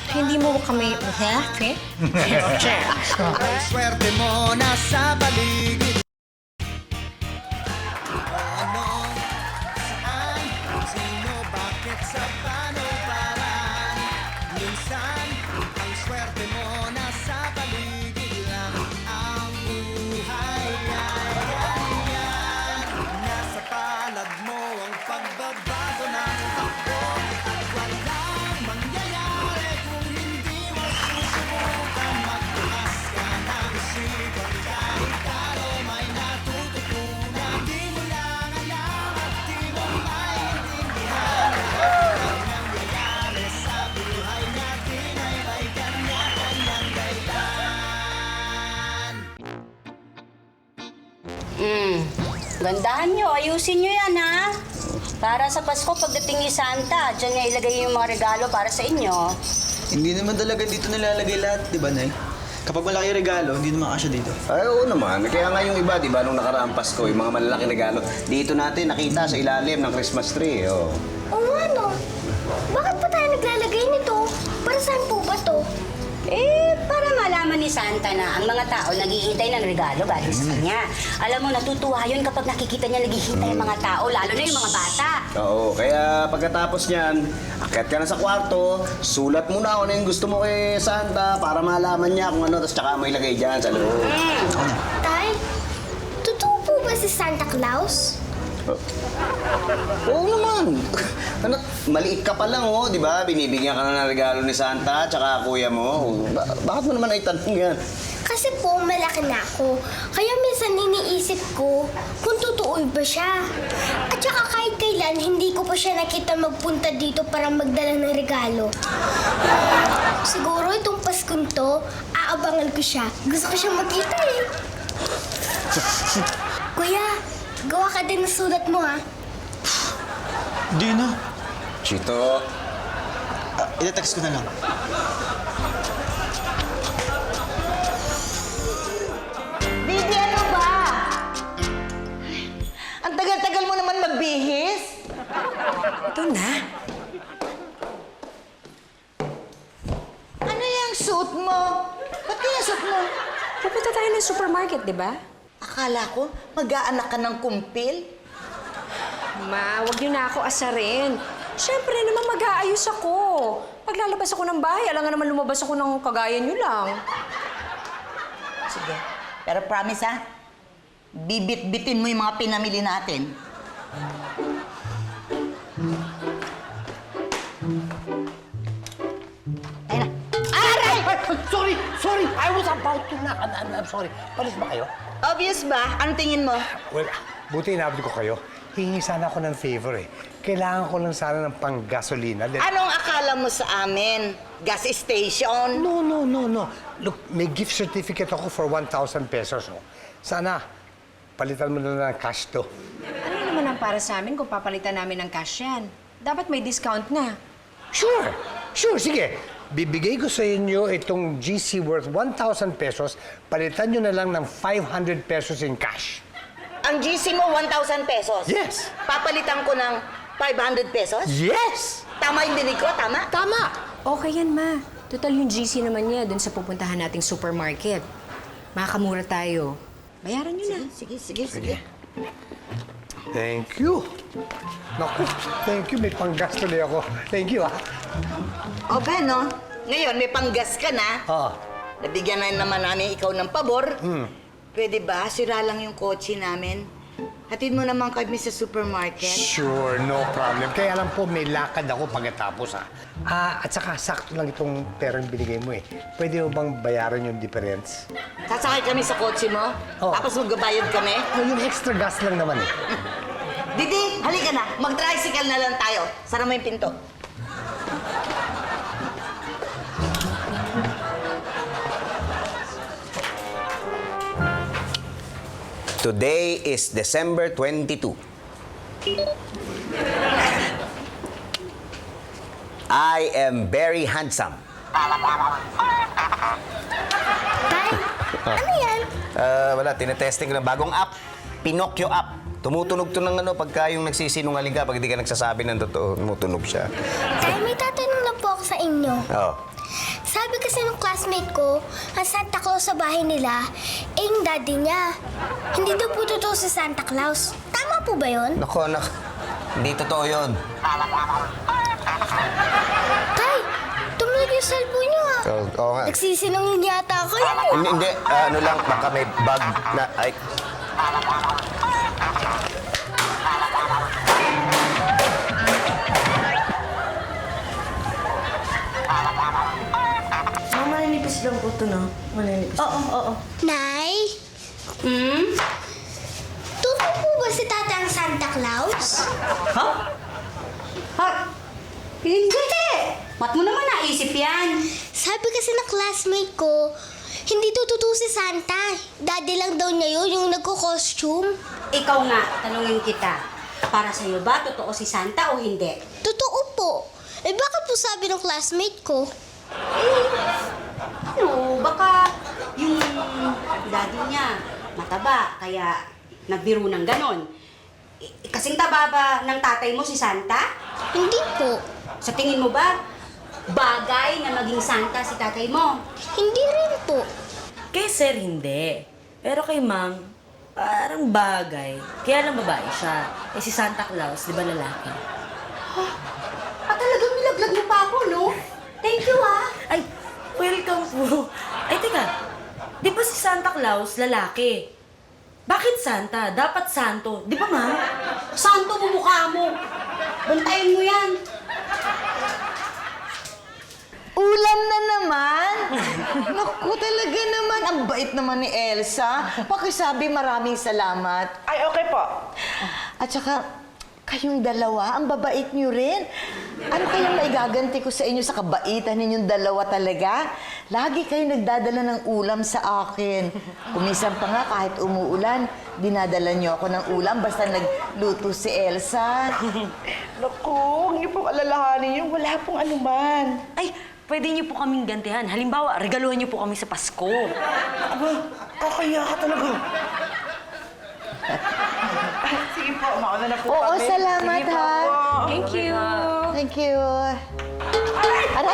hindi mo kami happy? Ang swerte mo nasa paligid. Ano, saan, sino, bakit, sa paano, paraan. Minsan, ang swerte mo nasa paligid lang. Ang buhay yan. Nasa palad mo ang pagbabago ng takbo. At walang mangyayari kung hindi mo susubukan. Magbukas ka ng isipan kahit talo may Gandahan nyo, ayusin nyo yan, ha? Para sa Pasko, pagdating ni Santa, dyan niya ilagay yung mga regalo para sa inyo. Hindi naman talaga dito nilalagay lahat, di ba, Nay? Kapag malaki regalo, hindi naman kasya dito. Ay, oo naman. Kaya nga yung iba, di ba, nung nakaraang Pasko, yung mga malalaking regalo, dito natin nakita sa ilalim ng Christmas tree. Oh. Oo nga, no? Bakit pa tayo naglalagay nito? Para saan po ba to? Para malaman ni Santa na ang mga tao naghihintay ng regalo galing sa kanya. Alam mo, natutuwa yun kapag nakikita niya naghihintay ang mga tao, lalo na yung mga bata. Oo, kaya pagkatapos niyan, akyat ka na sa kwarto, sulat mo na kung ano yung gusto mo kay Santa para malaman niya kung ano, tapos tsaka mo ilagay dyan sa loob. Tay, totoo po ba si Santa Claus? Oo naman. Anak, maliit ka pa lang, oh, di ba? Binibigyan ka na ng regalo ni Santa, tsaka kuya mo. Bakit mo naman ay tanong yan? Kasi po, malaki na ako. Kaya minsan iniisip ko kung totoo ba siya. At saka kahit kailan, hindi ko pa siya nakita magpunta dito para magdala ng regalo. Siguro itong Paskong to, aabangan ko siya. Gusto ko siya makita eh. Kuya, gawa ka din ng sulat mo ha. Di na. Chito. Itetext ko na lang. Bibi, ano ba? Ang tagal-tagal mo naman magbihis. Ito na. Ano yung suit mo? Ba't kaya suit mo? Pupunta tayo ng supermarket, di ba? Akala ko, mag-aanak ka ng kumpil. Ma, wag niyo na ako asarin. Siyempre naman mag-aayos ako. Paglalabas ako ng bahay, alam nga naman lumabas ako ng kagaya niyo lang. Sige. Pero promise ha, bibit-bitin mo yung mga pinamili natin. Ayun na. Aray! Sorry! I was about to knock. I'm sorry. Palis ba kayo? Obvious ba? Anong tingin mo? Well, buti inabot ko kayo. Hihingi sana ako ng favor eh. Kailangan ko lang sana ng pang-gasolina. Anong akala mo sa amin? Gas station? No. Look, may gift certificate ako for 1,000 pesos. Oh. Sana, palitan mo na lang ng cash to. Ano naman ang para sa amin kung papalitan namin ng cash yan? Dapat may discount na. Sure, sige. Bibigay ko sa inyo itong GC worth 1,000 pesos. Palitan nyo na lang ng 500 pesos in cash. Ang GC mo, 1,000 pesos? Yes. Papalitan ko ng 500 pesos? Yes! Tama yung dinig ko, tama? Tama! Okay yan, Ma. Total yung GC naman niya dun sa pupuntahan nating supermarket. Makakamura tayo. Bayaran niyo na. Sige. Thank you. Naku, thank you. May panggasto na ako. Thank you, O, Ben, no? Ngayon, may panggas ka na. Nabigyan na naman namin ikaw ng pabor. Pwede ba? Sira lang yung kotse namin. Hatid mo naman kami sa supermarket. Sure, no problem. Kaya alam po, may lakad ako pagkatapos, at saka, sakto lang itong perang binigay mo, eh. Pwede mo bang bayaran yung difference? Sasakay kami sa kotse mo? Tapos magbabayad kami? Yung extra gas lang naman, eh. Didi, halika na. Mag-tricycle na lang tayo. Sara mo yung pinto. Today is December 22. I am very handsome. Tay, ano yan? Wala, tinetesting ko ng bagong app. Pinocchio app. Tumutunog to ng pagka yung nagsisinungaling ka, pag hindi ka nagsasabi ng totoo, tumutunog siya. Tay, may tatanong lang po ako sa inyo. Oo. Sabi kasi ng classmate ko, ang Santa Claus sa bahay nila, yung daddy niya. Hindi daw po totoo si Santa Claus. Tama po ba yun? Nako, anak. Hindi totoo yun. Tay, tumunog yung cellphone niyo Oo nga. Nagsisinungaling yata kayo. Hindi. Ano lang, baka may bug na... Ay. Maninipis lang po ito, no? Maninipis. Oo. Nay? Totoo po ba si Tata ang Santa Claus? Hindi! Ba't mo naman naisip yan? Sabi kasi ng classmate ko, hindi daw totoo si Santa. Daddy lang daw niya yun, yung nagko-costume. Ikaw nga, tanungin kita. Para sa'yo ba, totoo si Santa o hindi? Totoo po. Eh bakit po sabi ng classmate ko? Ano, baka yung daddy niya mataba, kaya nagbiro ng ganon. Kasing taba ba ng tatay mo si Santa? Hindi po. Sa tingin mo ba, bagay na maging Santa si tatay mo? Hindi rin po. Kay Sir, hindi. Pero kay Ma'am, parang bagay. Kaya lang babae siya. Eh si Santa Claus, di ba lalaki? Talagang nilaglag mo pa ako, no? Thank you, ah. Ay, welcome po. Ay, teka. Di ba si Santa Claus lalaki? Bakit Santa? Dapat Santo. Di ba, Ma'am? Santo mo mukha mo. Bantayan mo yan. Ulam na naman! Naku, talaga naman. Ang bait naman ni Elsa. Pakisabi maraming salamat. Ay, okay po. At saka, kayong dalawa, ang babait niyo rin. Ano kayang maigaganti ko sa inyo sa kabaitan ninyong dalawa talaga? Lagi kayo nagdadala ng ulam sa akin. Kuminsan pa nga kahit umuulan, dinadala niyo ako ng ulam basta nagluto si Elsa. Naku, huwag niyo pong alalahanin yun. Wala pong anuman. Ay, pwede niyo po kaming gantihan. Halimbawa, regaluhan niyo po kami sa Pasko. Aba, kakaya ka talaga. Sige po, mauna na po Oo, kami. salamat Sige po. ha. Thank you. Thank you. Ay,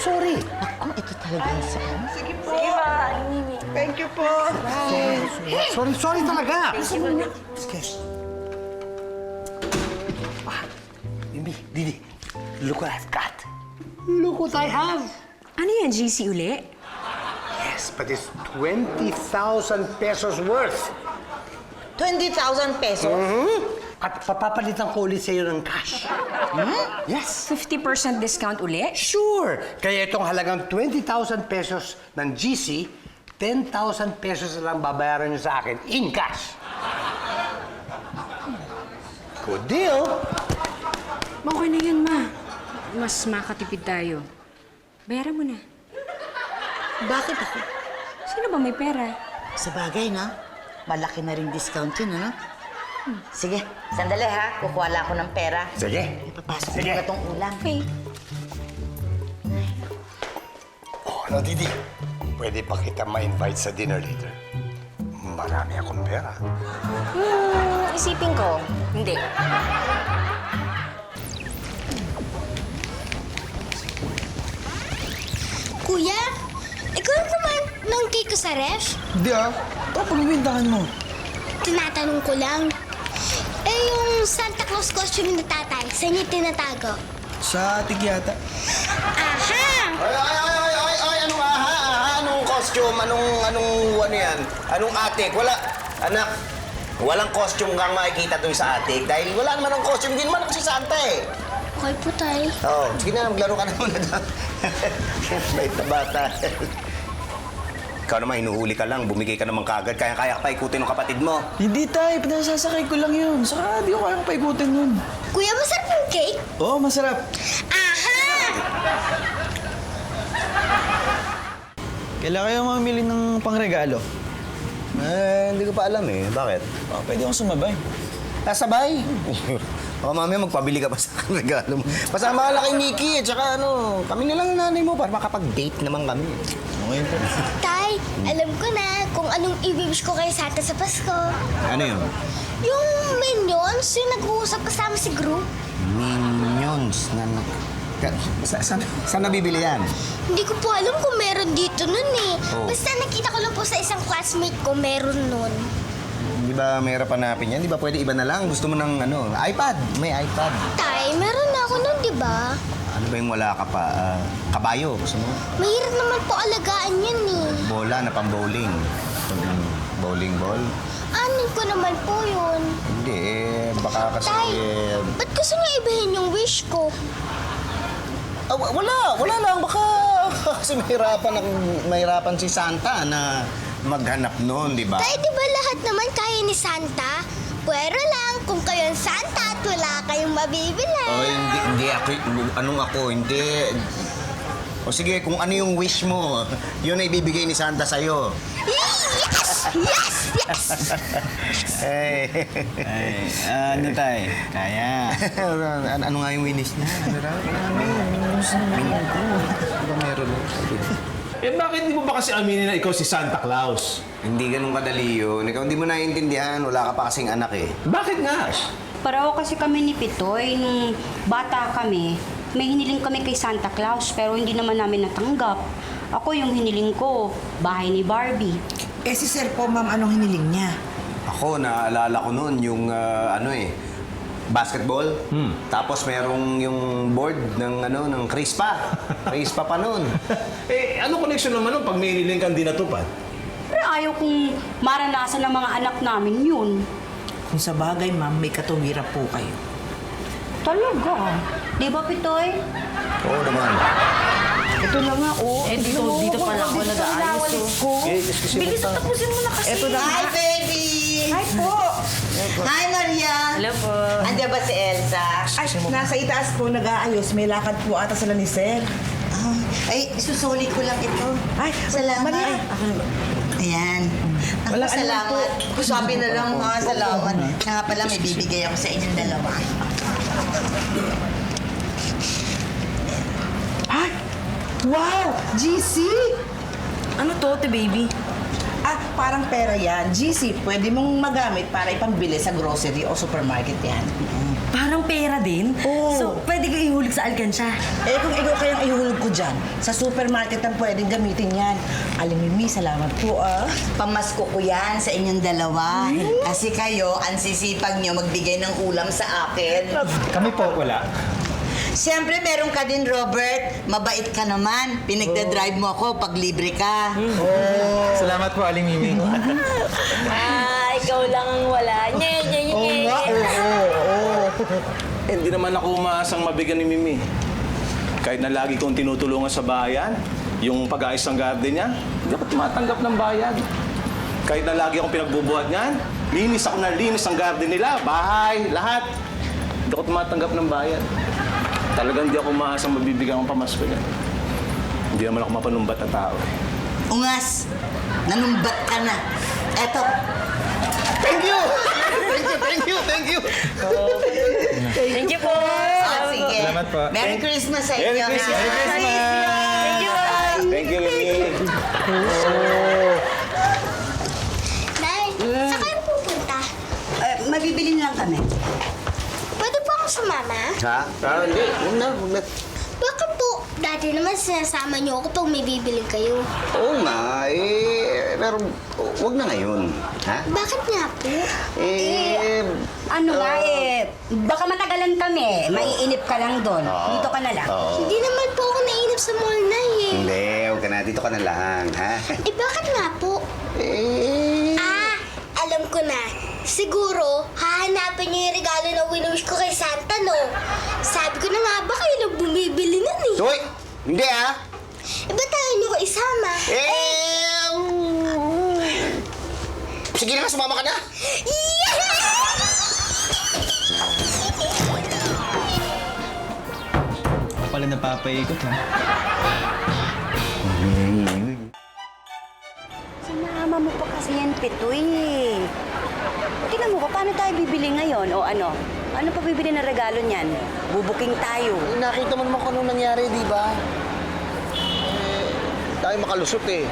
sorry. Naku, ito talaga yung saan. Sige po. Sige ma, Mimi. Thank you po. Bye. Sorry talaga. Sige. Mimi, Didi, look what I've got. Look what I have. Ano yan, GC uli? Yes, but it's 20,000 pesos worth. 20,000 pesos? At papapalitan ko ulit sa'yo ng cash. Yes. 50% discount uli? Sure. Kaya itong halagang 20,000 pesos ng GC, 10,000 pesos na lang babayaran niyo sa akin in cash. Good deal. Okay na yan, ma. Mas makatipid tayo. Bayaran mo na. Bakit ako? Sino ba may pera? Sa bagay, na. Malaki na rin discount yun, ano? Sige, sandali ha. Kukuha lang ako ng pera. Sige. Ipapasok ko na itong ulam. Okay. Oh, ano, Didi? Pwede pa kita ma-invite sa dinner later. Marami akong pera. Isipin ko. Hindi. Kuya, ikaw na kumain ng cake ko sa ref? Hindi ah. Ito, pagbibintahan mo. Tinatanong ko lang. Eh, yung Santa Claus costume ng tatay, saan niya tinatago? Sa atik yata. Aha! Ay, anong aha? Anong costume? Anong ano yan? Anong atik? Wala, anak, walang costume kang makikita doon sa atik dahil wala naman ang costume. Hindi naman ako si Santa eh. Okay po, tay. Oo, sige na, maglaro ka na muna doon. Bait na bata. Ikaw naman, hinuhuli ka lang, bumigay ka naman kagad. Kaya-kaya pa ikutin ng kapatid mo. Hindi tay, pinasasakay ko lang yun. Saka di ko kayang paikutin nun. Kuya, masarap yung cake? Oo, masarap. Aha! Kailan kayo mamili ng pangregalo? Hindi ko pa alam eh. Bakit? Baka pwede akong sumabay. Sabay? Baka mamaya magpabili ka pa sa regalo mo. Pasama ka lang kay Mickey at saka ano, kami na lang ng nanay mo para makapag-date naman kami. Okay po. Tay, alam ko na kung anong i-wish ko kay Santa sa Pasko. Ano yun? Yung Minions, yung nag-uusap kasama si Gru. Minions na saan nabibili yan? Hindi ko po alam kung meron dito nun eh. Oh. Basta nakita ko lang po sa isang classmate ko, meron nun. Di ba mahirap hanapin yan? Di ba pwede iba na lang? Gusto mo ng ano, iPad? May iPad. Tay, meron na ako nun, di ba? Ano ba yung wala ka pa? Kabayo, gusto mo? Mahirap naman po alagaan yan eh. Bola na pang-bowling. Bowling ball? Anin ko naman po yun. Hindi baka kasi... Tay, ba't gusto niya ibahin yung wish ko? Wala lang. Baka kasi mahirapan si Santa na maghanap noon, di ba? Tay, di ba lahat naman kaya ni Santa? Pero lang, kung kayo ang Santa at wala kayong mabibili. Oh, hindi ako. Anong ako? Hindi. O sige, kung ano yung wish mo, yun ay ibibigay ni Santa sa'yo. Yes! Yes! Yes! Ano tayo? Kaya. Ano nga yung wish niya? Ano raw? Meron. Eh bakit hindi mo ba kasi aminin na ikaw si Santa Claus? Hindi ganun kadali yun. Ikaw hindi mo naiintindihan. Wala ka pa kasing anak eh. Bakit nga? Pareho kasi kami ni Pitoy. Nung bata kami, may hiniling kami kay Santa Claus pero hindi naman namin natanggap. Ako yung hiniling ko, bahay ni Barbie. Eh si Sir po, ma'am, anong hiniling niya? Ako, naaalala ko noon yung basketball. Tapos merong yung board ng Crispa. Crispa pa noon. Eh, ano connection naman nun pag may hiniling kang di natupad? Pero ayaw kong maranasan ng mga anak namin yun. Kung sa bagay, ma'am, may katuwiran po kayo. Talaga? Di ba, Pitoy? Oo naman. Ito na nga, oh. Eh, dito pala ako nag-aayos, oh. Bilis na tapusin mo na kasi. Ito na. Hi, baby! Hi po! Hi, Maria! Hello po. Andiyan ba si Elsa? Ay, nasa itaas po, nag-aayos. May lakad po ata sila ni Sir. Ay, isusuli ko lang ito. Ay, salamat. Maria. Ayan. Wala, Salamat. Sabi na lang, ha, salamat. Nga pala, may bibigay ako sa inyong dalawa. Ay! Wow! GC! Ano to, te baby? Ah, parang pera yan. GC, pwede mong magamit para ipambili sa grocery o supermarket yan. Parang pera din? Oo. So, pwede ko ihulog sa alkansya? Eh, kung ikaw kayang ihulog ko dyan, sa supermarket ang pwedeng gamitin yan. Aling Mimi, salamat po, ah. Pamasko ko yan sa inyong dalawa. Kasi kayo, ang sisipag nyo magbigay ng ulam sa akin. Kami po, wala. Siyempre, meron ka din, Robert. Mabait ka naman. Pinagdadrive mo ako pag libre ka. Salamat po, Aling Mimi. Ikaw lang ang wala. Nye. Hindi naman ako umaasang mabigyan ni Mimi. Kahit na lagi kong tinutulungan sa bayan, yung pag-aayos ng garden niya, hindi ako tumatanggap ng bayad. Kahit na lagi akong pinagbubuhat niyan, linis ako na linis ang garden nila, bahay, lahat. Hindi ako tumatanggap ng bayad. Talagang hindi ako umaasang mabibigyan ng pamasko niya. Hindi naman ako mapanumbat na tao. Ungas, nanumbat ka na. Eto. Thank you! Thank you! Thank you po. Sige. Salamat po. Merry Christmas sa inyo. Merry Christmas! ha? Merry Christmas! Thank you, Mimi. Nay, saan kayo pupunta? Mabibili lang kami. Pwede po ako sumama? Ha? Hindi. Huwag na. Bakit po? Dati naman sinasama niyo ako pag may bibiling kayo. Oo nga, pero huwag na ngayon. Ha? Bakit nga po? Baka matagalan kami. Maiinip ka lang doon. Dito ka na lang. Hindi naman po ako nainip sa mall na eh. Hindi, huwag ka na. Dito ka na lang, ha? Bakit nga po? Alam ko na. Siguro, hahanapin niyo yung regalo na winuwish ko kay Santa, no? Sabi ko na nga ba kayo lang bumibili nun eh? Hoy! Hindi, ha? Ba't tayo niyo ko isama? Sige na, sumama ka na! Ako pala napapaikot, ha? Sinama mo pa kasi yan, Pitoy. Tingnan mo ko, paano tayo bibili ngayon? O ano? Ano pa bibili na regalo niyan? Bubuking tayo. Nakita mo naman kung anong nangyari, di ba? Tayo makalusot eh.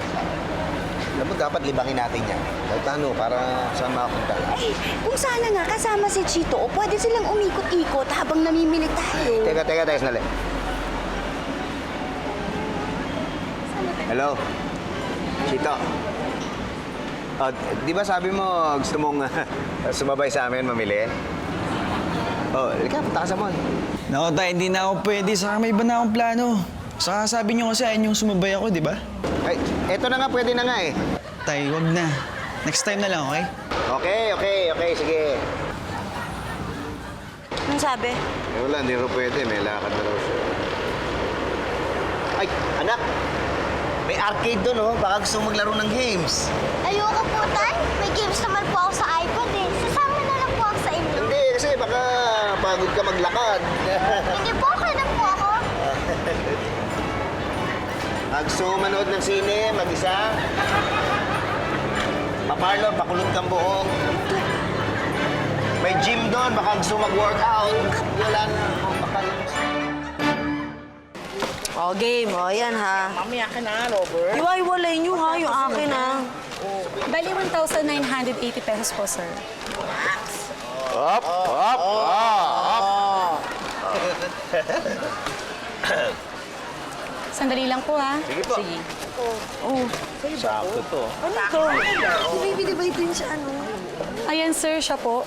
Alam mo, dapat libangin natin yan. Kahit ano, para saan makapunta. Ay, kung sana nga kasama si Chito, o pwede silang umikot-ikot habang namimili tayo. Teka, sandali. Hello? Chito? Di ba sabi mo gusto mong sumabay sa amin mamili? Halika, punta ka sa mall. Naku, tayo, hindi na ako pwede. Saka may iba na akong plano. Saka sabi niyo kasi ayun yung sumabay ako, di ba? Ay, eto na nga, pwede na nga eh. Tay, wag na. Next time na lang, okay? Okay, sige. Anong sabi? Wala, hindi rin pwede. May lakad na raw siya. Ay, anak! May arcade doon, oh. Baka gusto mong maglaro ng games. Ayoko po, Tay. May games naman po ako sa iPad eh. Sasama na lang po ako sa inyo. Hindi, kasi baka pagod ka maglakad. Hindi po, okay na po ako. Baka gusto mo manood ng sine, mag-isa. Paparlor, pakulot kang buhok. May gym doon, baka gusto mag-workout. Wala na. O, game. O, yan ha. Mami, akin na, Robert. Iwa-iwalay nyo ha, yung akin ha. Bali, 1,980 pesos po, sir. Up, up, up. Sandali lang po, ha? Sige po. Sige. Oh. Sakto to. Ano to? Baby, di ba ito yung sa ano? Ayan, sir, siya po.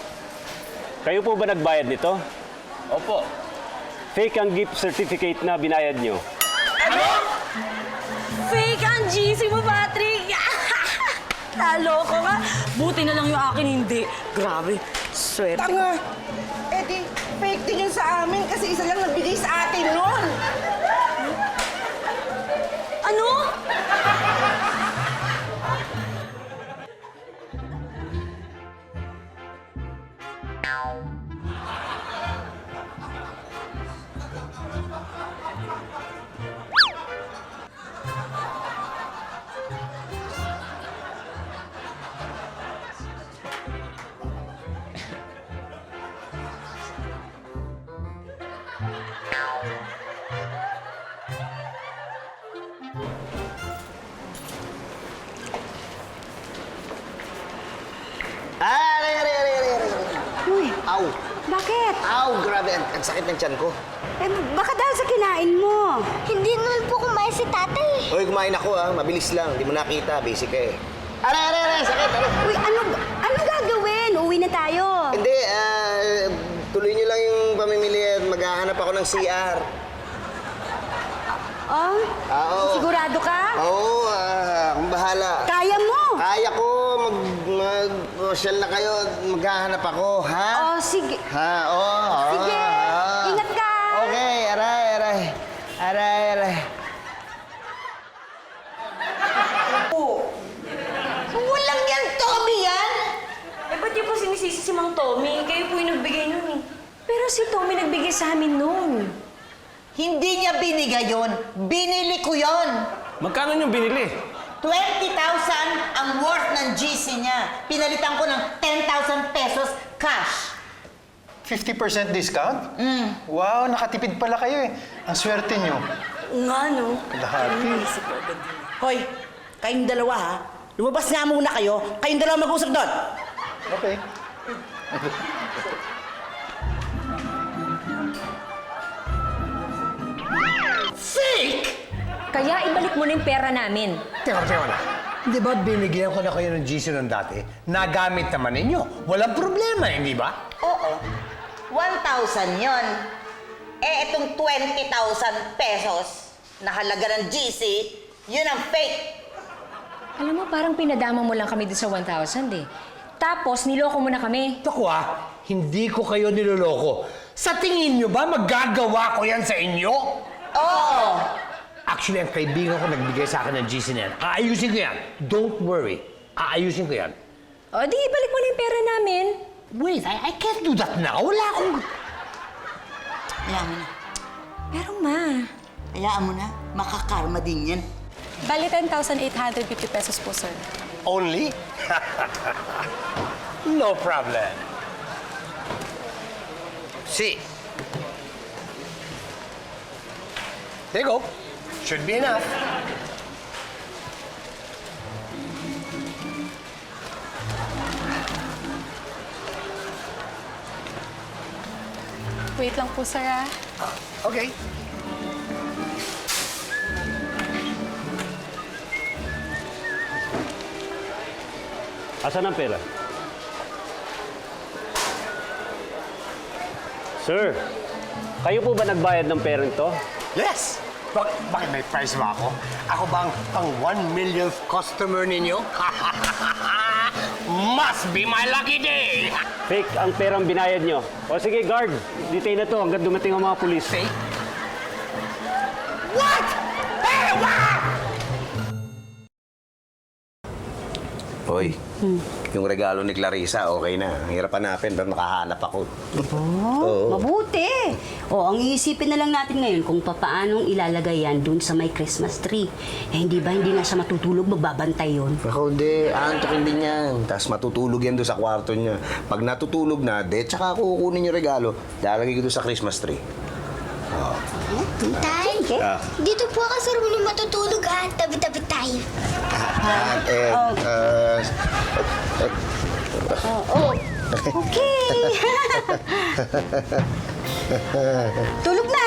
Kayo po ba nagbayad nito? Opo. Fake ang gift certificate na binayad nyo. Fake ang GC mo, Patrick! Naloko ka. Buti na lang yung akin, hindi. Grabe, swerte. Tanga! Eh di, fake din yun sa amin kasi isa lang nagbigay sa atin nun. Ano? Aray. Uy, Aw. bakit? Aw, grabe. Ang sakit ng tiyan ko. Eh, baka dahil sa kinain mo. Hindi naman po kumain si tatay. Hoy, kumain ako mabilis lang. Hindi mo nakita, busy ka eh. Aray, sakit. Uy, ano gagawin? Uwi na tayo. Hindi, tuloy niyo lang yung pamimili at maghahanap ako ng CR. Oh? Oo. Sigurado ka? Oo, akong bahala. Kaya mo? Kaya ko, mag-social na kayo, maghahanap ako, ha? Oh, sige. Ha, oo. Sige, ingat ka. Okay, aray. Walang yan, Tommy, yan! Eh, ba't yung po sinisisi si Mang Tommy? Kayo po yung nagbigay nun eh. Pero si Tommy nagbigay sa amin nun. Hindi niya binigay yun. Binili ko yun. Magkano yung binili? 20,000 ang worth ng GC niya. Pinalitan ko ng 10,000 pesos cash. 50% discount? Wow, nakatipid pala kayo eh. Ang swerte nyo. Nga, no? Lahati. Hoy, kayong dalawa ha. Lumabas nga muna kayo. Kayong dalawa mag-usap doon. Okay. Fake! Kaya ibalik mo na yung pera namin. Teka na. Di ba binigyan ko na kayo ng GC nun dati? Nagamit naman ninyo. Walang problema, hindi ba? Oo. 1,000 yon. Eh, itong 20,000 pesos na halaga ng GC, yun ang fake. Alam mo, parang pinadama mo lang kami dun sa 1,000 eh. Tapos, niloko mo na kami. Naku hindi ko kayo niloloko. Sa tingin nyo ba magagawa ko yan sa inyo? Oo. Actually, ang kaibigan ko nagbigay sa akin ng GC na yan. Aayusin ko yan. Don't worry. Aayusin ko yan. O, di, balik mo na yung pera namin. Wait, I can't do that now. Wala akong... Hayaan mo na. Pero ma... Hayaan mo na. Makakarma din yan. Bali, 10,850 pesos po, sir. Only? No problem. See. There you go. Should be enough. Wait lang po, sir, ah. Okay. Asan ang pera? Sir, kayo po ba nagbayad ng pera nito? Yes! Bakit may price ba ako? Ako bang pang 1 millionth customer ninyo? Must be my lucky day! Fake ang perang binayad nyo. O sige, guard, detain na to hanggang dumating ang mga pulis. Fake? What? Hey, what? Hoy, yung regalo ni Clarissa, okay na. Ang hirap hanapin, pero makahanap ako. Oh, mabuti. O, ang iisipin na lang natin ngayon kung papaanong ilalagay yan dun sa may Christmas tree. Eh, hindi ba hindi nga siya matutulog, magbabantay yun? Ako, hindi. Aantokin din yan. Tapos matutulog yan doon sa kwarto niya. Pag natutulog na, tsaka ako kukunin yung regalo, lalagay ko doon sa Christmas tree. Tay, dito po ako sa room na matutulog tabi-tabi tayo. Okay. Tulog na.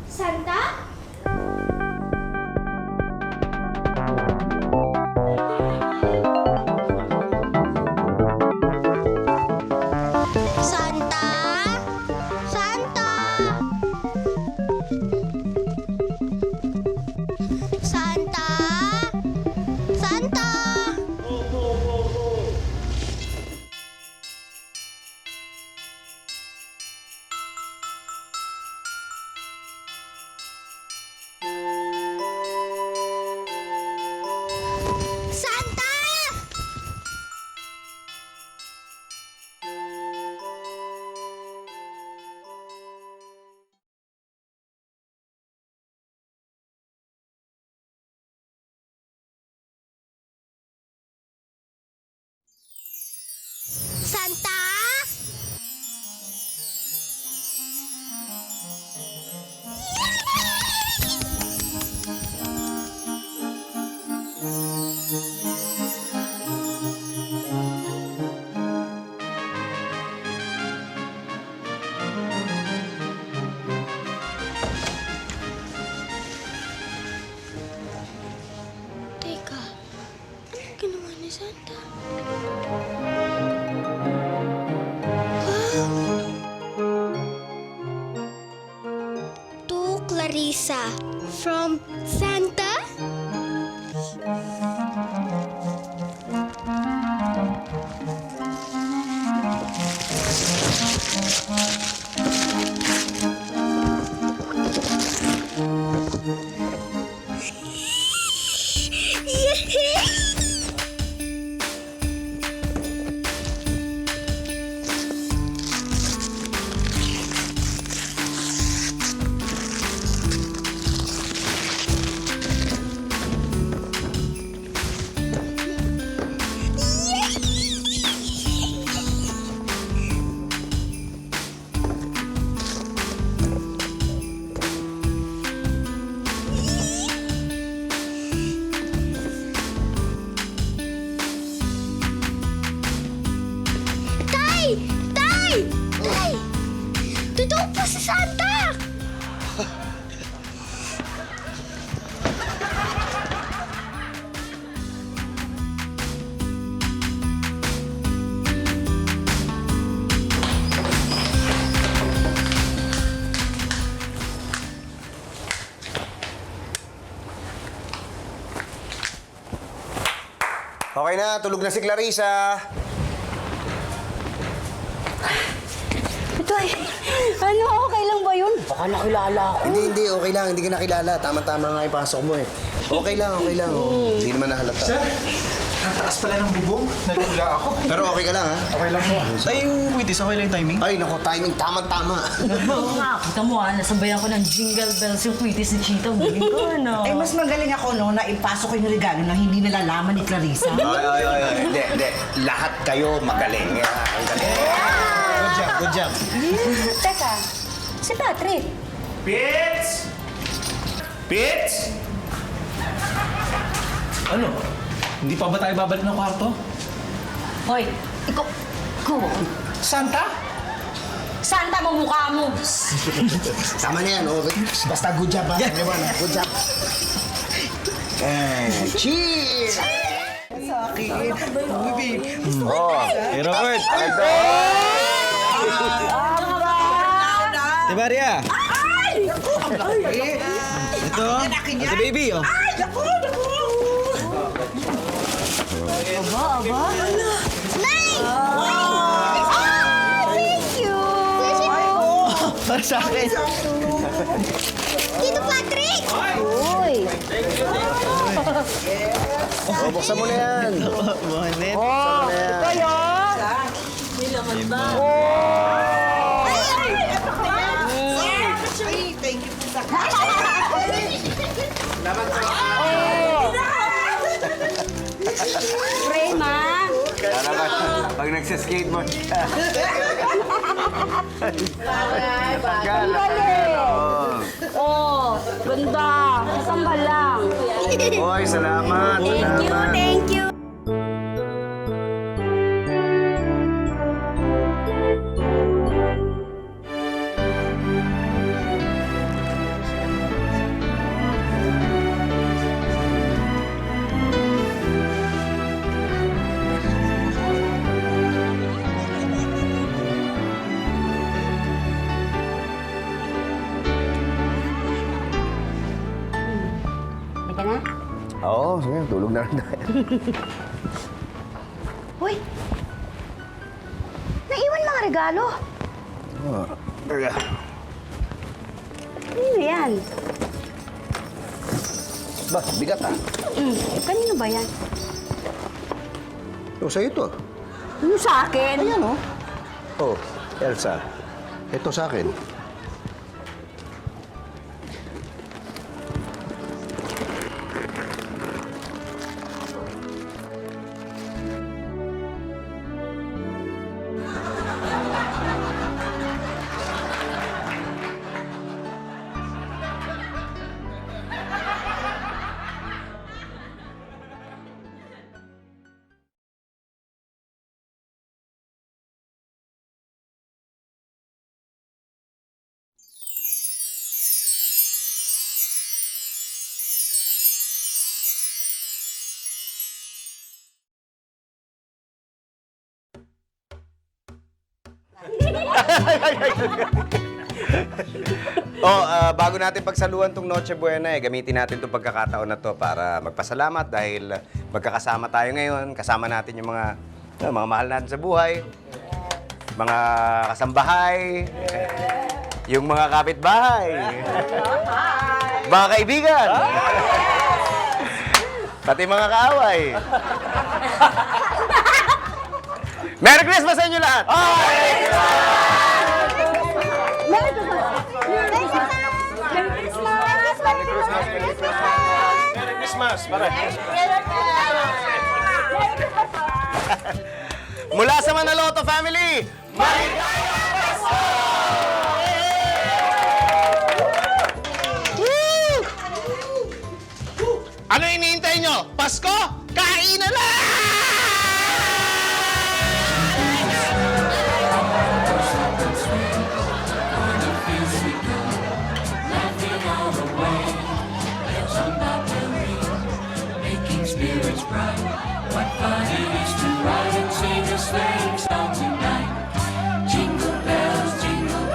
Santa? Santa? Santa? Santa? Santa? Santa! Santa? Teka, anong ginawa ni Santa? To Clarissa from Santa? Okay na, tulog na si Clarissa. Ito ay, ano, okay lang ba yun? Baka nakilala ako. Hindi, okay lang. Hindi ka nakilala. Tama-tama nga ipasok mo eh. Okay lang. Oh. Hindi naman nahalata. Sir, ang taas pala ng bubong. Nagula ako. Pero okay ka lang, ha? Okay lang po. Ay, yung waitress, okay lang yung timing? Ay, naku, timing. Tama-tama. Oo nga, kita mo nasabayan ko ng jingle bells yung quitis ni Chita. Galing ko, ano? Ay, mas magaling ako, no, na ipasok ko yung regalo na hindi nalalaman ni Clarissa. Ay. Hindi. Lahat kayo magaling. Ang galing. Good job. Teka, si Patrick. Pits! Pits! Ano? Hindi pa ba tayo babalik ng kwarto? Hoy, ikaw, Santa? Santa mo mukha mo! Tama na yan. Oh. Basta good job, ha? Everyone, ha? Good job. Cheers! Sa akin. Baby. Oh, Hey, Robert. Di Maria? Ay! Ito, ito baby, oh. Ay, naku! Aba. Nay! Thank you! Para sa akin. Tito Patrick! Uy! Oh, buksan mo na yan. Mohamed. Buksan mo na yan. Kayo? Ay, thank you po sa Pray, ma. Pag nagsiskateboard siya. Ang galing! Oh, ganda. Kasamba lang. Hoy, salamat. Thank you. Teka na. Oo, sige. Tulog na rin tayo. Uy! Naiwan mga regalo. Ano yan? Ba, bigat ah. Kanino ba yan? O, sa'yo to. Ano sa akin? Ayan, oh. Oh, Elsa. Ito sa akin. Bago natin pagsaluhan tong Noche Buena, gamitin natin itong pagkakataon na to para magpasalamat dahil magkakasama tayo ngayon. Kasama natin yung mga mahal natin sa buhay, mga kasambahay, yung mga kapitbahay, mga kaibigan, pati mga kaaway. Merry Christmas sa inyo lahat! Merry Christmas! Pare. Mula sa Manaloto family, Ano iniintay nyo? Pasko? Kain na lang! Spirits bright, what fun it is to ride and sing a sleighing song tonight. Jingle bells, jingle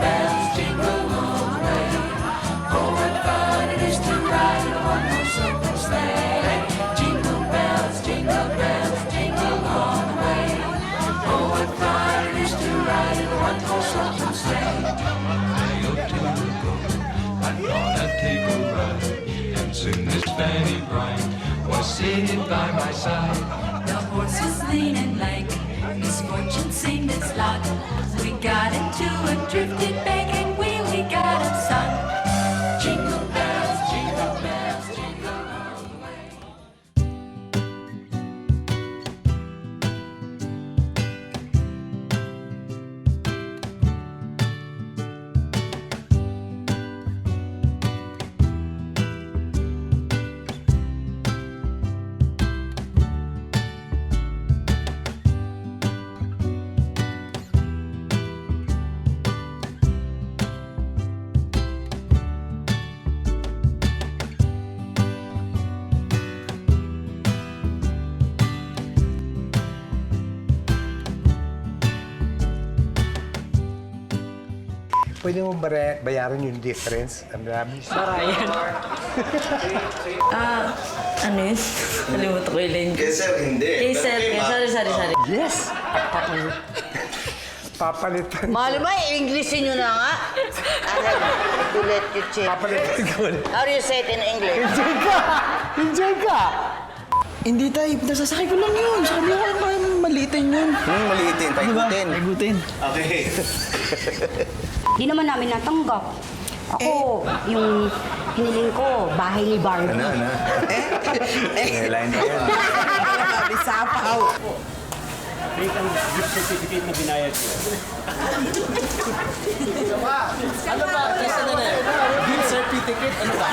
all the way. Oh, what fun it is to ride in a one-horse open sleigh. Jingle bells, jingle bells, jingle riding by my side. The horse was lean and lank, misfortune seemed its lot. We got into a drifted begging wheel, we got him sung. Jingle bells, jingle bells, jingle all the way. Pwede mo bayaran yung difference? Ang dami. Barayan. Ano yun? Nalimutan ko yung lane. Kay sir, hindi. Kay sir, sorry. Yes! Papalitan. Mahal mo, Englishin nyo na nga. To let you check. Papalitan ko ulit. How do you say it in English? Enjoy ka! Hindi tayo, nasasakay ko lang yun. Sabi ko, maliitin yun. Maliitin, paikutin. Paikutin. Okay. Di naman namin natanggap. Ako, yung hiniling ko, bahay ni Barbie. Ano? Line na yan. Sabi sapaw. Date ang gift certificate na binayad ko. Ano ba? Kasi na na. Gift certificate, ano ba?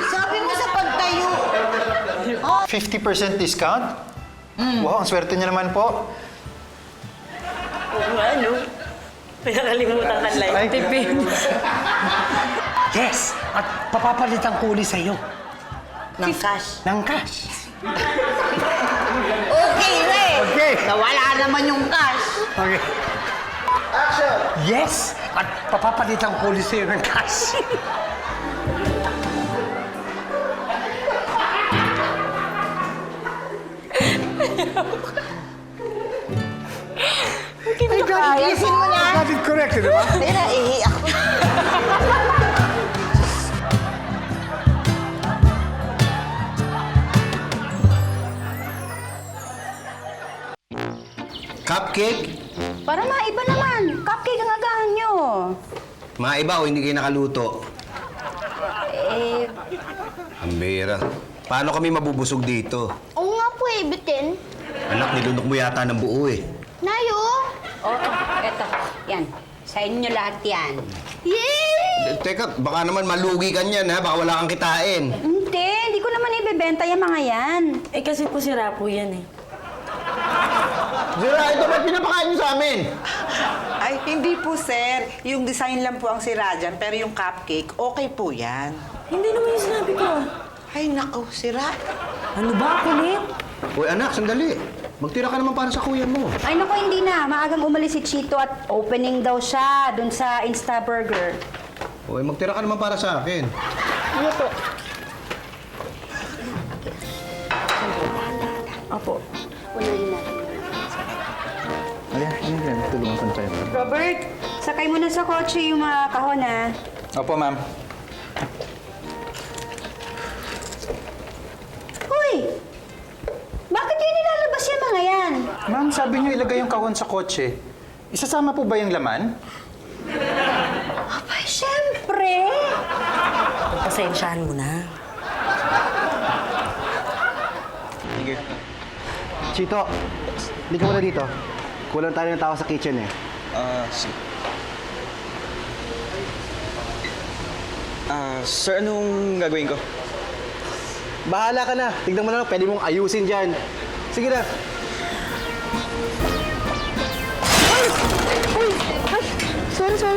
Sabi mo sa pagtayo. 50% discount? Wow, ang swerte niya naman po. Ano? Pinakalimutan ka lang. Tipid. Yes! At papapalitan ko ulit sa'yo. Ng cash. Ng cash. Okay, Ray. Okay. Nawala naman yung cash. Okay. Action! Yes! At papapalitan ko ulit sa'yo ng cash. Ay, God, gising mo na. Got it correct, di ba? Teka, ihi ako. Cupcake? Para maiba naman. Cupcake ang agahan nyo. Maiba o hindi kayo nakaluto? Eh, Ang bira. Paano kami mabubusog dito? Oo nga po eh, bitin. Anak, nilunok mo yata ng buo eh. Nayo! eto. Yan. Sa inyo lahat yan. Yay! Teka, baka naman malugi ka niyan ha. Baka wala kang kitain. Hindi ko naman ibebenta yung mga yan. Eh kasi po sira po yan eh. Zira, ito ba't pinapakain niyo sa amin? Ay, hindi po, sir. Yung design lang po ang sira dyan, pero yung cupcake, okay po yan. Hindi naman yung sinabi ko. Ay, naku, sira. Ano ba, kulit? Uy, anak, sandali. Magtira ka naman para sa kuya mo. Ay, naku, hindi na. Maagang umalis si Chito at opening daw siya dun sa Insta Burger. Uy, magtira ka naman para sa akin. Ano po? Opo. Unahin natin. Ayan, tulungan ko na tayo. Robert, sakay mo na sa kotse yung mga kahon, ha? Opo, ma'am. Uy! Bakit yun nilalabas yung mga yan? Ma'am, sabi niyo ilagay yung kahon sa kotse. Isasama po ba yung laman? Abay, syempre! Pasensyahan mo na. Sige. Chito, hindi ka muna dito. Kulang tayo ng tao sa kitchen eh. Sige. Sir, anong gagawin ko? Bahala ka na. Tignan mo na lang, pwede mong ayusin dyan. Sige na.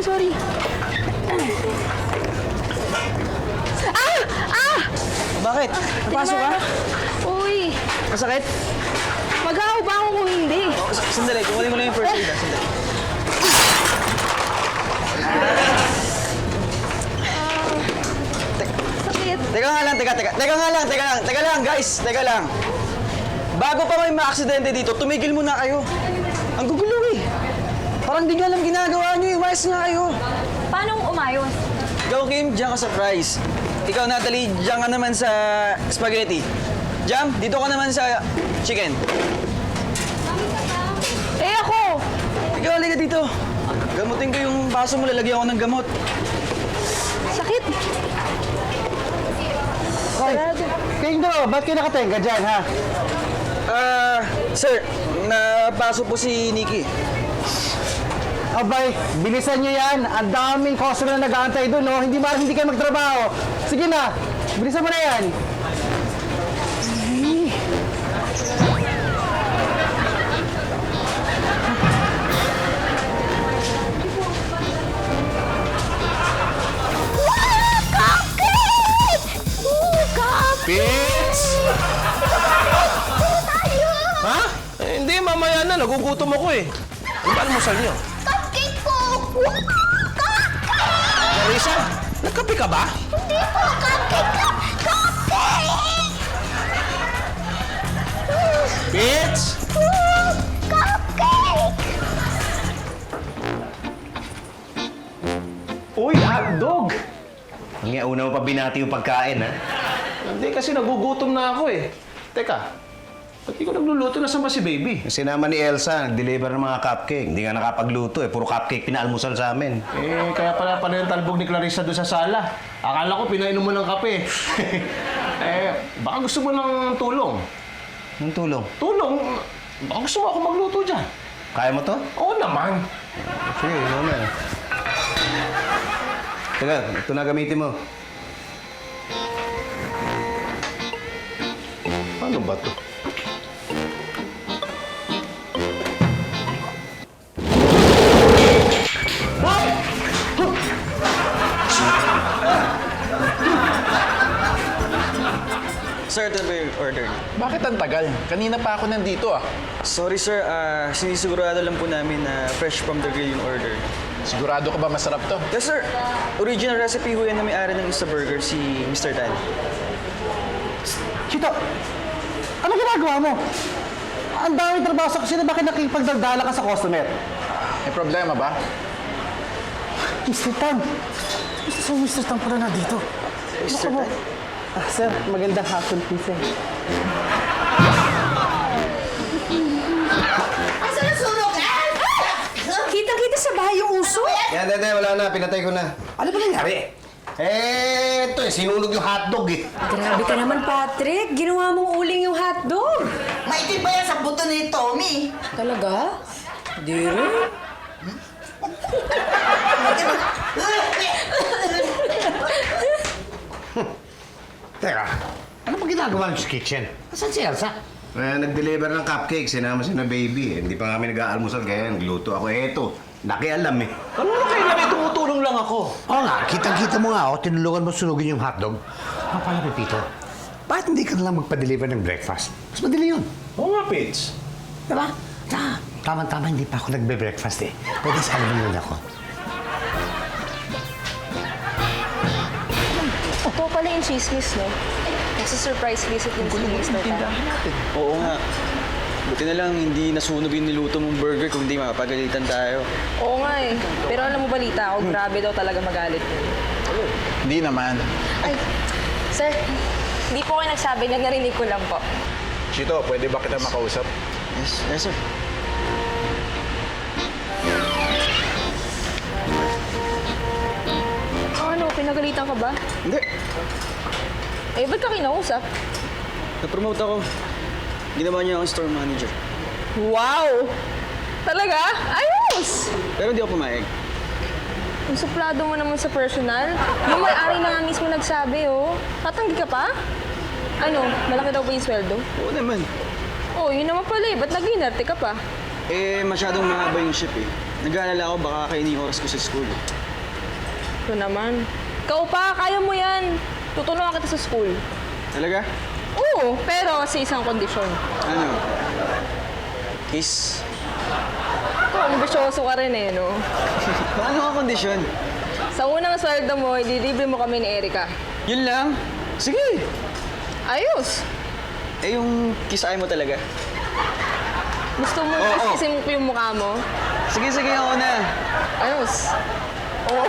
Sorry. Bakit? Napasok ka? Uy, Masakit? mag-aaw ba ako kung hindi? Sandali, kukunin ko lang yung first aid. Sandali. Sakit. Teka nga lang, teka lang, guys, teka lang. Bago pa may ma-aksidente dito, tumigil muna kayo. Ang gugulo eh. Parang di nyo alam ginagawa nyo eh, umayos nga kayo. Paano umayos? Ikaw, Kim, diyan ka sa fries. Ikaw, Natalie, diyan ka naman sa spaghetti. Jam, dito ka naman sa chicken. Eh ako! Ikaw, halika dito. Gamutin ko yung baso mo, lalagyan ko ng gamot. Sakit! Hoy, kayong dalawa, ba't kayo nakatenga dyan, ha? Sir, napaso po si Nikki. Abay, bilisan nyo yan. Ang daming customer na nag-aantay doon, no? Hindi maaaring hindi kayo magtrabaho. Sige na, bilisan mo na yan. Pits! Ha? Eh, hindi, mamaya na. Nagugutom ako eh. Ano ba almusal niyo? Cupcake po! Clarissa, nagkape ka ba? Hindi po! Cupcake! Pits! Cupcake! Uy, hotdog! Ang una mo pa binati yung pagkain, ha? Hindi, kasi nagugutom na ako eh. Teka, ba't di ko nagluluto na sama si baby? Sinama ni Elsa, nag-deliver ng mga cupcake. Hindi nga nakapagluto eh. Puro cupcake pinaalmusal sa amin. Eh, kaya pala yung talbog ni Clarissa doon sa sala. Akala ko pinainom mo ng kape. Eh, baka gusto mo ng tulong. Anong tulong? Tulong? Baka gusto mo ako magluto dyan. Kaya mo to? Oo naman. Sige, ikaw na. Teka, ito na gamitin mo. Ano ba to? Sir, ito ba yung order niyo? Bakit ang tagal? Kanina pa ako nandito, ah. Sorry, sir. Sinisigurado lang po namin na fresh from the grill yung order. Sigurado ka ba masarap to? Yes, sir. Original recipe ho yan na may-ari ng Ista Burger, si Mr. Dan. Chito, ano ginagawa mo? Ang daming trabaho sa kusina, bakit nakipagdagdala ka sa customer? May problema ba? Mr. Tan! Mr. Tan pala na dito. Mr. Tan? Sir, magandang hapon, please. Asa na sunog? Kitang-kita sa bahay yung uso. Yan, wala na. Pinatay ko na. Ano ba nangyari? Eh, ito eh. Sinunog yung hotdog eh. Grabe ka naman, Patrick. Ginawa mong uling yung hotdog. Maitim ba yan sa buto ni Tommy? Talaga? Di rin. Teka, ano ba ginagawa niyo sa kitchen? Asan si Elsa? Nag-deliver ng cupcake. Sinama siya na baby. Hindi pa kami nag-aalmusal kaya nagluto ako. Eto, nakialam eh. Ano na kayo namin? Tumutulong lang ako. Oo nga, kitang-kita mo nga, tinulungan mo sunugin yung hotdog. Ano pala, Pepito? Bakit hindi ka na lang magpa-deliver ng breakfast? Mas madali yun. Oo nga, Pits. Diba? Tama-tama, hindi pa ako nagbe-breakfast eh. Pwede sa alam ako. Ito pala yung chismis, no? Kasi surprise visit yung si Mr. Tan. Oo nga. Buti na lang hindi nasunog yung niluto mong burger kung hindi mapagalitan tayo. Oo nga eh. Pero alam mo balita ako, grabe daw talaga magalit yun. Hindi naman. Ay, sir, hindi po kayo nagsabi na narinig ko lang po. Chito, pwede ba kita makausap? Yes, sir. Ano, pinagalitan ka ba? Hindi. Eh, ba't ka kinausap? Na-promote ako. Ginawa niya akong store manager. Wow! Talaga? Ayos! Pero hindi ako pumayag. Ang suplado mo naman sa personal. Yung may-ari na nga mismo nagsabi, oh. Tatanggi ka pa? Ano, malaki daw ba yung sweldo? Oo naman. Oh, yun naman pala eh. Ba't nag-inerte ka pa? Eh, masyadong mahaba yung ship eh. Nag-aalala ako baka kainin yung oras ko sa school. Ito naman. Ikaw pa, kaya mo yan. Tutulungan kita sa school. Talaga? Oo, pero sa isang kondisyon. Ano? Kiss? Ikaw, ambisyoso ka rin eh, no? Paano ka kondisyon? Sa unang sweldo mo, idilibre mo kami ni Erica. Yun lang? Sige! Ayos! Eh, yung kiss ay mo talaga? Gusto mo kasi mo yung mukha mo? Sige, ako na. Ayos. Oo.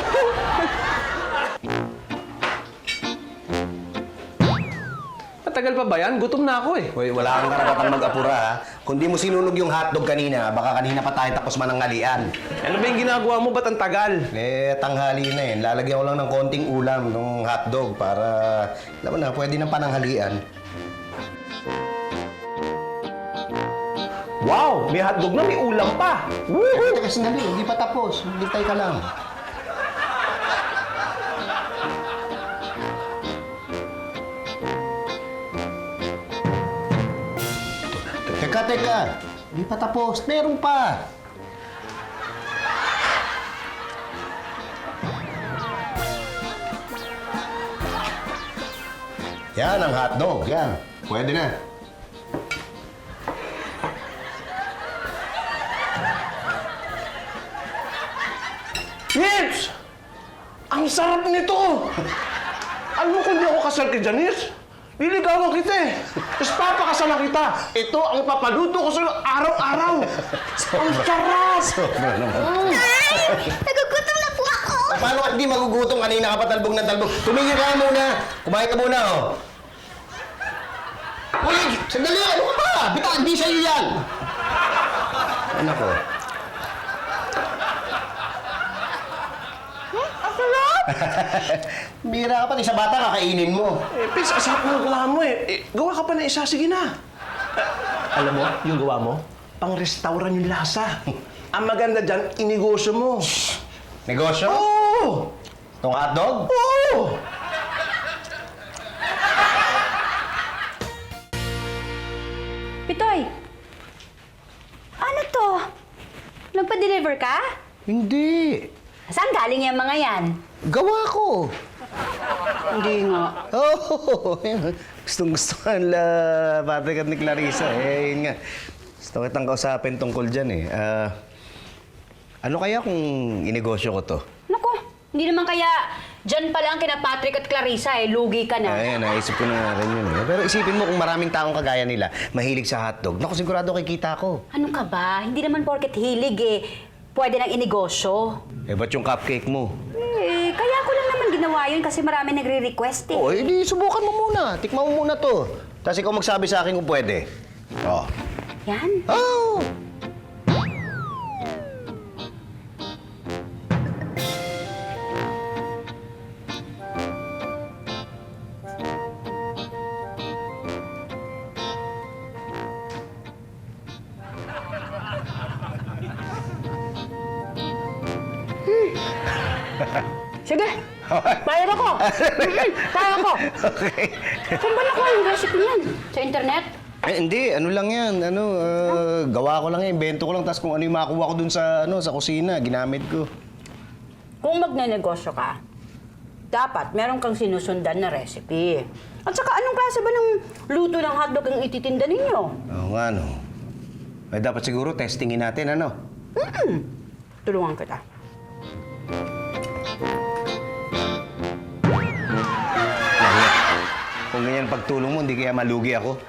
matagal pa ba yan? Gutom na ako eh. Hoy, wala kang karapatang mag-apura ha. Kung di mo sinunog yung hotdog kanina, baka kanina pa tayo tapos mananghalian. Ano ba yung ginagawa mo? Ba't ang tagal? Eh, tanghali na eh. Lalagyan ko lang ng konting ulam ng hotdog para, alam mo na, pwede ng pananghalian. Wow! May hotdog na, may ulam pa! Teka, sandali. Hindi pa tapos. Hintay ka lang. Teka. Hindi pa tapos. Meron pa. Yan ang hotdog. Yan. Pwede na. Nils! Ang sarap nito! Alam mo kung di ako kasal kay Janice, liligawan kita eh. Tapos papakasalan kita. Ito ang papaluto ko sa'yo araw-araw. Ang sarap! Sobra naman. Ay! Nagugutom na po ako! Paano ka hindi magugutom? Kanina ka pa talbog ng talbog. Tumigil ka muna. Kumain ka muna, oh. Uy! Sandali! Ano ka ba? Bita, hindi sa'yo yan! Ano ko? Bira ka pa, isa bata kakainin mo. Eh, Pis, asarap ng gawa mo eh. Gawa ka pa na isa, sige na. Alam mo, yung gawa mo, pang-restaurant yung lasa. Ang maganda dyan, inegosyo mo. Negosyo? Oo! Itong hotdog? Oo! Pitoy! Ano to? Nagpa-deliver ka? Hindi. Saan galing yung mga yan? Gawa ko. Hindi nga. Oh, gustong-gusto ka nila, Patrick at ni Clarissa. Eh, yun nga. Gusto kitang kausapin tungkol dyan eh. Ano kaya kung inegosyo ko to? Naku, hindi naman kaya dyan pala ang kina Patrick at Clarissa eh. Lugi ka na. Ay, naisip ko na nga rin yun eh. Pero isipin mo kung maraming taong kagaya nila, mahilig sa hotdog. Naku, sigurado kikita ko. Ano ka ba? Hindi naman porket hilig eh. Pwede nang inegosyo. Eh, ba't yung cupcake mo? Eh, kaya ko lang naman ginawa yun kasi marami nagre-request eh. Oh, edi subukan mo muna. Tikman mo muna to. Tapos ikaw magsabi sa akin kung pwede. Oh. Yan? Oh! Sige! Bayad ako! Kaya ako! Okay. Saan ba nakuha yung recipe niyan? Sa internet? Eh, hindi. Ano lang yan. Gawa ko lang yan. Invento ko lang. Tapos kung ano yung makuha ko dun sa, sa kusina, ginamit ko. Kung magnenegosyo ka, dapat meron kang sinusundan na recipe. At saka anong klase ba ng luto ng hotdog ang ititinda ninyo? Oo nga, no. Eh, dapat siguro testingin natin, ano? Tulungan kita. Kung ganyan pagtulong mo, hindi kaya malugi ako.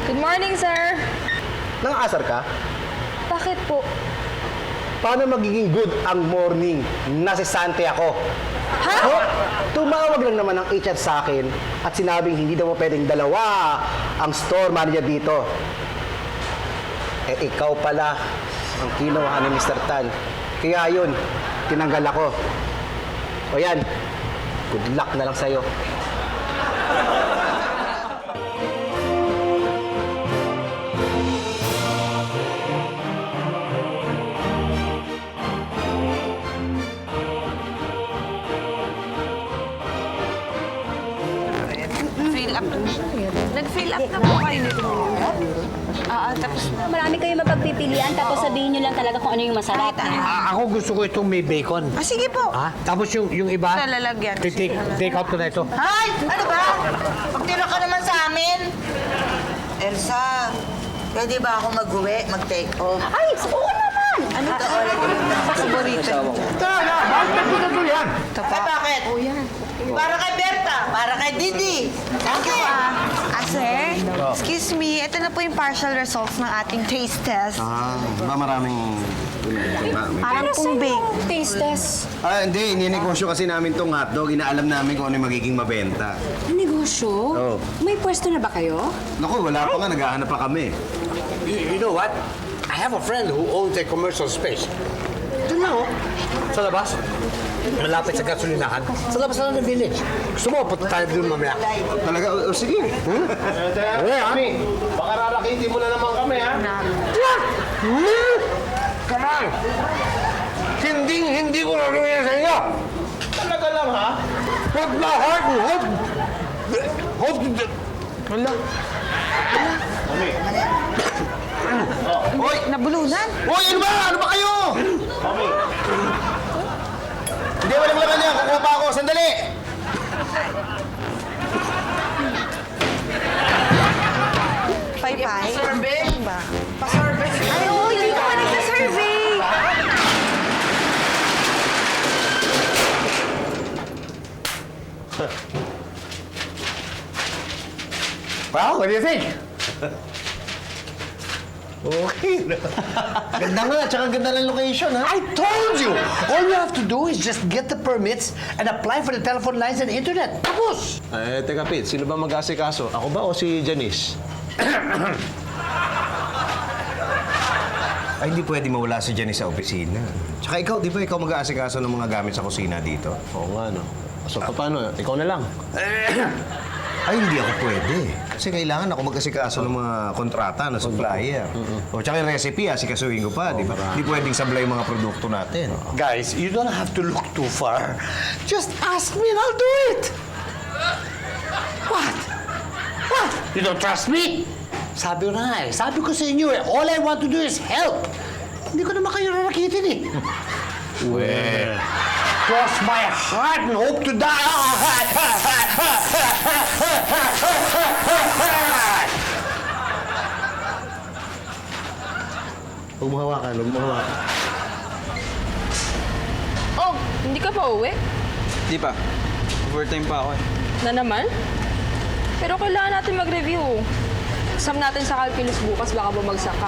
Good morning, sir. Nang-aasar ka? Bakit po? Paano magiging good ang morning? Nasisante ako. Ha? Oh, tumawag lang naman ang HR sa akin at sinabing hindi daw pwedeng dalawa ang store manager dito. Eh, ikaw pala ang kinuha ni Mr. Tan. Kaya yun, tinanggal ako. O yan, good luck na lang sa'yo. Fill up. Nag-fill up na po kayo nito. Tapos Marami kayo mapagpipilian tapos sabihin nyo lang talaga kung ano yung masarap. Ako gusto ko itong may bacon. sige po. Tapos yung iba, Sa lalagyan. take out ko na ito. Hay! Ano ba? Pagtira ka naman sa amin. Elsa, pwede ba ako mag-uwi, mag-take off? Ay, oo naman! Ano to? Paborito. Tara, bakit ko yan? Ay, bakit? Oh, yan. Para kay Berta, para kay Didi. Thank you, sir, excuse me, ito na po yung partial results ng ating taste test. Ba maraming Parang kumbing. Taste test. Hindi. Ninegosyo kasi namin tong hotdog. Inaalam namin kung ano yung magiging mabenta. Negosyo? Oo. May pwesto na ba kayo? Naku, wala pa nga. Naghahanap pa kami. You know what? I have a friend who owns a commercial space. Doon lang, oh. Sa labas. Malapit sa gasolinahan. Sa labas lang ng village. Gusto mo, punta tayo doon mamaya. Talaga? O sige. Kami, Baka rarakitin mo na naman kami, ha? Come on! Hindi ko nagawin sa inyo! Talaga lang, ha? Hold my heart and hold... Wala. Hoy! Nabulunan? Hoy, ano ba? Ano ba kayo? Hindi, walang laman yan. Kukuha pa ako. Sandali! Pay-pay? Survey? Ba? Pa-survey? Ay, oo, hindi ka pa nagsa-survey. Well, what do you think? Okay. Ganda nga, tsaka ganda ng location, ha? I told you! All you have to do is just get the permits and apply for the telephone lines and internet. Tapos! Teka, Pete. Sino ba mag-aasikaso? Ako ba o si Janice? Ay, hindi pwede mawala si Janice sa opisina. Tsaka ikaw, di ba ikaw mag-aasikaso ng mga gamit sa kusina dito? Oo nga, no. So, paano? Ikaw na lang. Ay, hindi ako pwede. Kasi kailangan ako mag-asikaso ng mga kontrata na supplier. O tsaka yung recipe, asikasuhin ko pa, di ba? Hindi pwedeng sablay yung mga produkto natin. Guys, you don't have to look too far. Just ask me and I'll do it! What? What? You don't trust me? Sabi ko na nga eh. Sabi ko sa inyo eh, all I want to do is help. Hindi ko naman kayo narakitin eh. Well, cross my heart and hope to die. Huwag mo hawakan, huwag mo hawakan. Oh, hindi ka pa uwi? Di pa. Overtime pa ako eh. Na naman? Pero kailangan natin mag-review. Exam natin sa calculus bukas, baka bumagsak ka.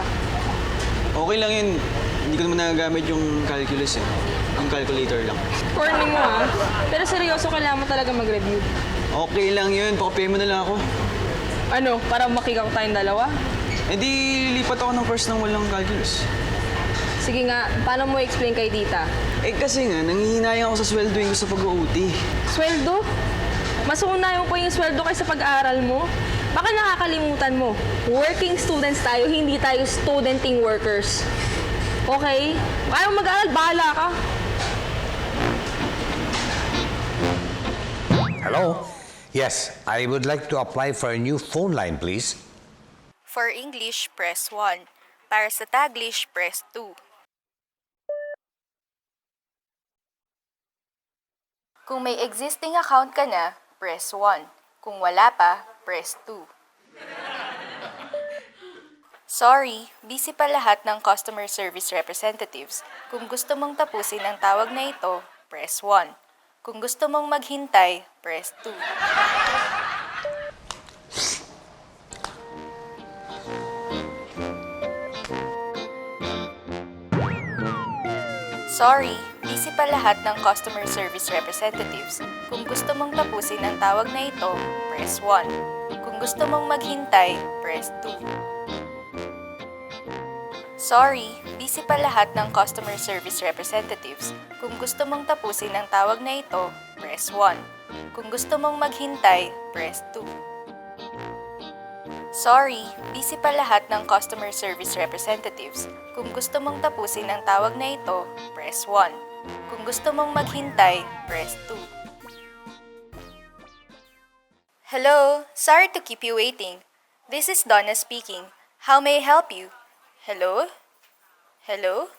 Okay lang yun. Hindi ko naman nagagamit yung calculus eh. Yung calculator lang. Corny mo ha. Pero seryoso, kailangan mo talaga mag-review. Okay lang yun. Pakopay mo na lang ako. Ano, para makikak tayong dalawa? Eh di, lilipat ako ng course ng walang calculus. Sige nga, paano mo explain kay tita? Eh kasi nga, nangihinayang ako sa sweldo yung sa pag-OT. Sweldo? Mas unahin ko yung sweldo kaysa pag-aaral mo? Baka nakakalimutan mo, working students tayo, hindi tayo studenting workers. Okay? Ayaw mag-aaral, bahala ka. Hello? Yes, I would like to apply for a new phone line, please. For English, press 1. Para sa Taglish, press 2. Kung may existing account ka na, press 1. Kung wala pa, press 2. Sorry, busy pa lahat ng customer service representatives. Kung gusto mong tapusin ang tawag na ito, press 1. Kung gusto mong maghintay, press 2. Sorry, busy pa lahat ng customer service representatives. Kung gusto mong tapusin ang tawag na ito, press 1. Kung gusto mong maghintay, press 2. Sorry, busy pa lahat ng customer service representatives. Kung gusto mong tapusin ang tawag na ito, press 1. Kung gusto mong maghintay, press 2. Sorry, busy pa lahat ng customer service representatives. Kung gusto mong tapusin ang tawag na ito, press 1. Kung gusto mong maghintay, press 2. Hello, sorry to keep you waiting. This is Donna speaking. How may I help you? Hello? Hello?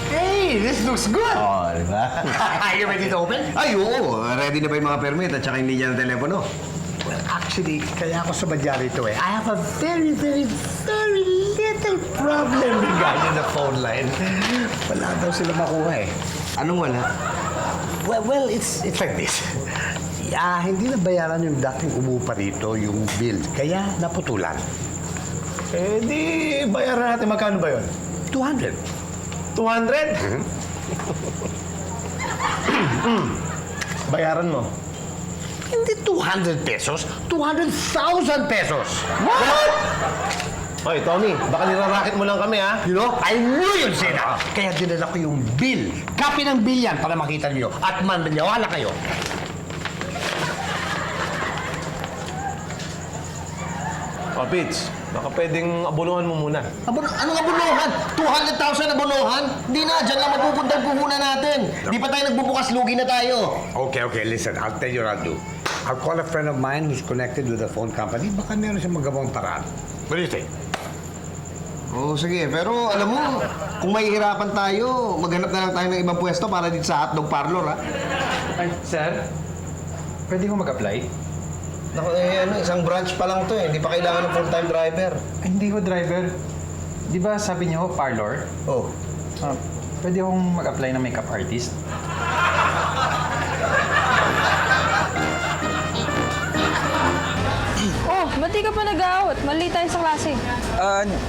Hey, this looks good! Oo, di ba? Are you ready to open? Ay, oo. Ready na ba yung mga permit at saka yung linya ng telepono? Actually, kaya ako sumadya rito eh. I have a very, very, very little problem regarding the phone line. Wala daw sila makuha eh. Anong wala? Well, it's like this. Hindi na bayaran yung dating umupa rito, yung bill. Kaya naputulan. Eh, di bayaran natin. Magkano ba yun? 200. 200? Bayaran mo. Hindi 200 pesos, 200,000 pesos. What? Hoy, Tommy, baka niraraket mo lang kami, ha? You know, I knew yun, Sena. Kaya dinala ko yung bill. Copy ng bill yan para makita niyo. At maniwala kayo. Oh, Pitch, baka pwedeng abuluhan mo muna. Anong abunuhan? 200,000 abunuhan? Hindi na, dyan lang mapupunta ang puhunan natin. Di pa tayo nagbubukas, lugi na tayo. Okay, listen. I'll tell you what I'll do. I'll call a friend of mine who's connected with the phone company. Baka meron siyang magawang paraan. What do you think? Oo, sige. Pero alam mo, kung mahihirapan tayo, maghanap na lang tayo ng ibang pwesto para dito sa hotdog parlor, ha? Ay, sir, pwede ko mag-apply? Naku, isang branch pa lang to eh. Hindi pa kailangan ng full-time driver. Ay, hindi ko driver. Di ba sabi niyo parlor? Oo. Pwede akong mag-apply ng makeup artist? Oh, ba't di ka pa nag-out? Mali tayo sa klase.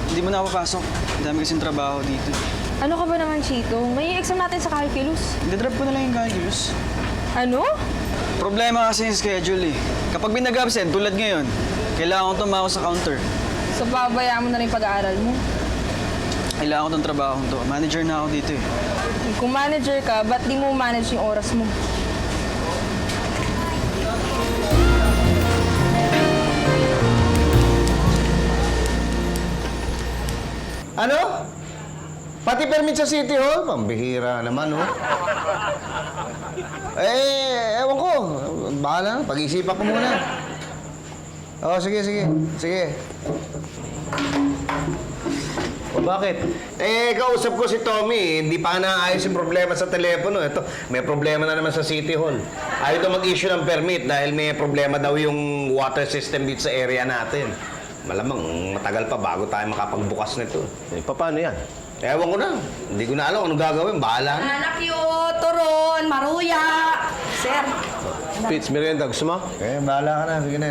Hindi mo na ako pasok. Dami kasing trabaho dito. Ano ka ba naman, Chito? May exam natin sa calculus. Dadrop ko na lang yung calculus. Ano? Problema kasi yung schedule eh. Kapag may nag-absent, tulad ngayon, kailangan ko tumako sa counter. So, pabayaan mo na rin pag-aaral mo. Kailangan ko tong trabaho to. Manager na ako dito eh. Kung manager ka, ba't di mo manage yung oras mo? Ano? Pati permit sa City Hall? Pambihira naman, oh. Ewan ko. Bahala. Pag-isipan ko muna. Oo, sige. O bakit? Kausap ko si Tommy. Hindi pa naayos yung problema sa telepono. Ito, may problema na naman sa City Hall. Ayaw daw mag-issue ng permit dahil may problema daw yung water system dito sa area natin. Malamang matagal pa bago tayo makapagbukas nito. Paano yan? Ewan ko na. Hindi ko na alam anong gagawin. Bahala na. Nanakyo, turon, maruya. Sir. Pitch, merienda. Gusto mo? Bahala ka na. Sige na.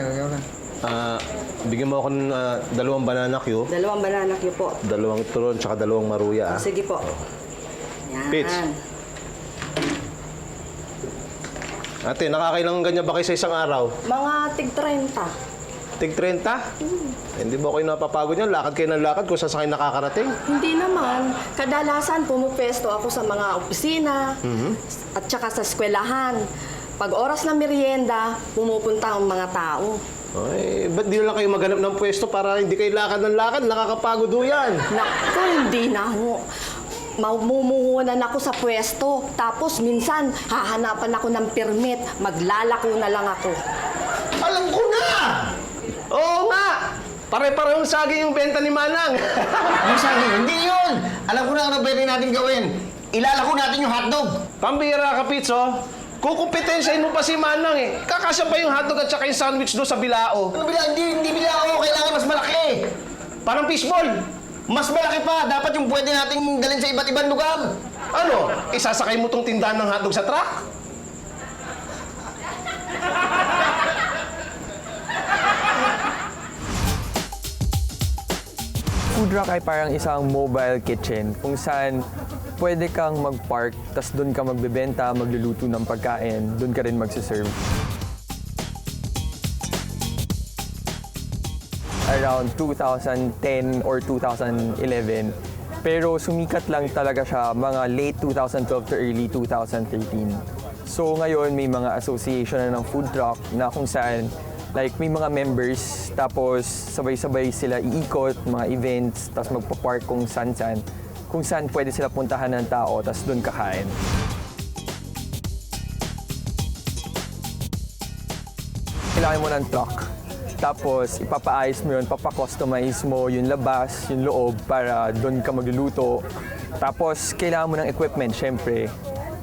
Bigyan mo ako ng 2 banana Q. 2 banana Q po. 2 turon, tsaka 2 maruya. Sige po. Yan. Pitch. Ate, nakakailang ganyan ba kayo sa isang araw? Mga tig 30. Tig 30? Hindi ba kayo napapagod yan? Lakad kayo ng lakad kung saan kayo nakakarating? Hindi naman. Kadalasan pumupesto ako sa mga opisina at saka sa eskwelahan. Pag oras ng merienda, pumupunta ang mga tao. Ay, ba't di na lang kayo maghanap ng pwesto para hindi kayo lakad ng lakad? Nakakapagod ho yan. Naku, hindi na ho. Mamumuhunan ako sa pwesto. Tapos minsan, hahanapan ako ng permit. Maglalako na lang ako. Alam ko na! Oo nga! Pare-parehong saging yung benta ni Manang. Yung saging? Hindi yun! Alam ko na ano pwede natin gawin. Ilalako natin yung hotdog. Pambira ka, Pitso. Kukumpetensyahin mo pa si Manang eh. Kakasya pa yung hotdog at saka yung sandwich doon sa bilao. Ano bilao? Hindi bilao. Kailangan mas malaki. Parang fishball. Mas malaki pa. Dapat yung pwede nating dalhin sa iba't ibang lugar. Ano? Isasakay mo tong tindahan ng hotdog sa truck? Food truck ay parang isang mobile kitchen kung saan pwede kang mag-park, tas doon ka magbebenta, magluluto ng pagkain, doon ka rin magsiserve. Around 2010 or 2011, pero sumikat lang talaga siya mga late 2012 to early 2013. So ngayon may mga association na ng food truck na kung saan like may mga members, tapos sabay-sabay sila iikot, mga events, tapos magpa-park kung saan pwede sila puntahan ng tao, tapos doon kakain. Kailangan mo ng truck. Tapos ipapaayos mo yun, papakustomize mo yung labas, yung loob para doon ka magluluto. Tapos kailangan mo ng equipment, syempre.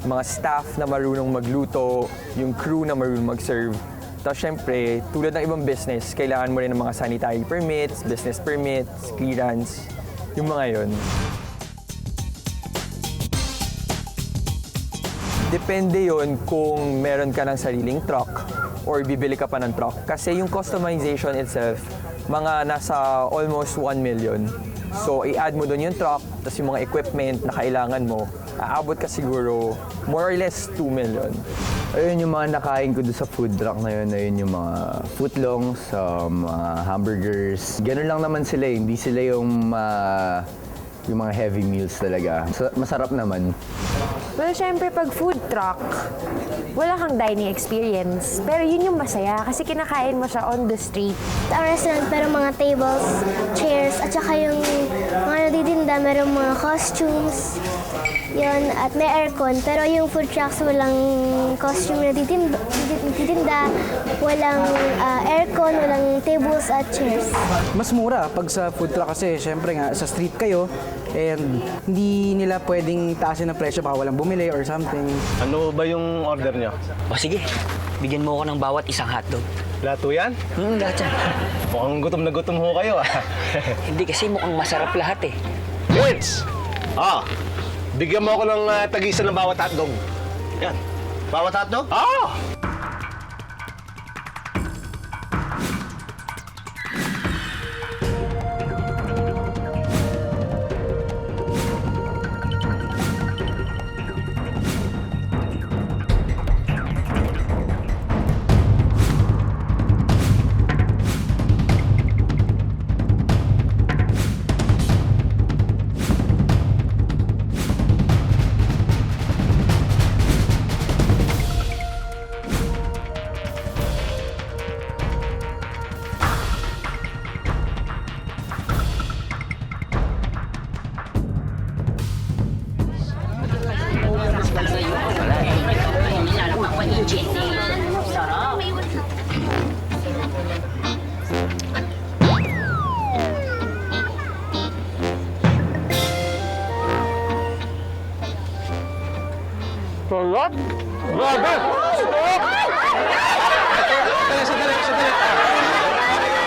Mga staff na marunong magluto, yung crew na marunong mag-serve. Tapos syempre, tulad ng ibang business, kailangan mo rin ng mga sanitary permits, business permits, clearance, yung mga yon. Depende yon kung meron ka ng sariling truck or bibili ka pa ng truck. Kasi yung customization itself, mga nasa almost 1 million. So, i-add mo doon yung truck, tapos yung mga equipment na kailangan mo, aabot ka siguro more or less 2 million. Ayun yung mga nakain ko doon sa food truck na yun. Ayun yung mga footlongs, mga hamburgers. Ganun lang naman sila eh. Hindi sila yung mga heavy meals talaga. Masarap naman. Well, syempre pag food truck, wala kang dining experience. Pero yun yung masaya kasi kinakain mo siya on the street. Ang restaurant, pero mga tables, chairs, at saka yung mga natitinda, meron mga costumes. Yun, at may aircon. Pero yung food trucks, walang costume na natitinda, walang aircon, walang tables at chairs. Mas mura pag sa food truck kasi syempre nga sa street kayo and hindi nila pwedeng taasin ng presyo baka walang bumili or something. Ano ba yung order niyo? O sige, bigyan mo ako ng bawat isang hotdog. Lahat po yan? Lahat yan. Mukhang gutom na gutom ho kayo ah. Hindi kasi mukhang masarap lahat eh. Vince! Bigyan mo ako ng tag-isa ng bawat hotdog. Yan. Bawat hotdog? Sarap! Grabe! Sandali.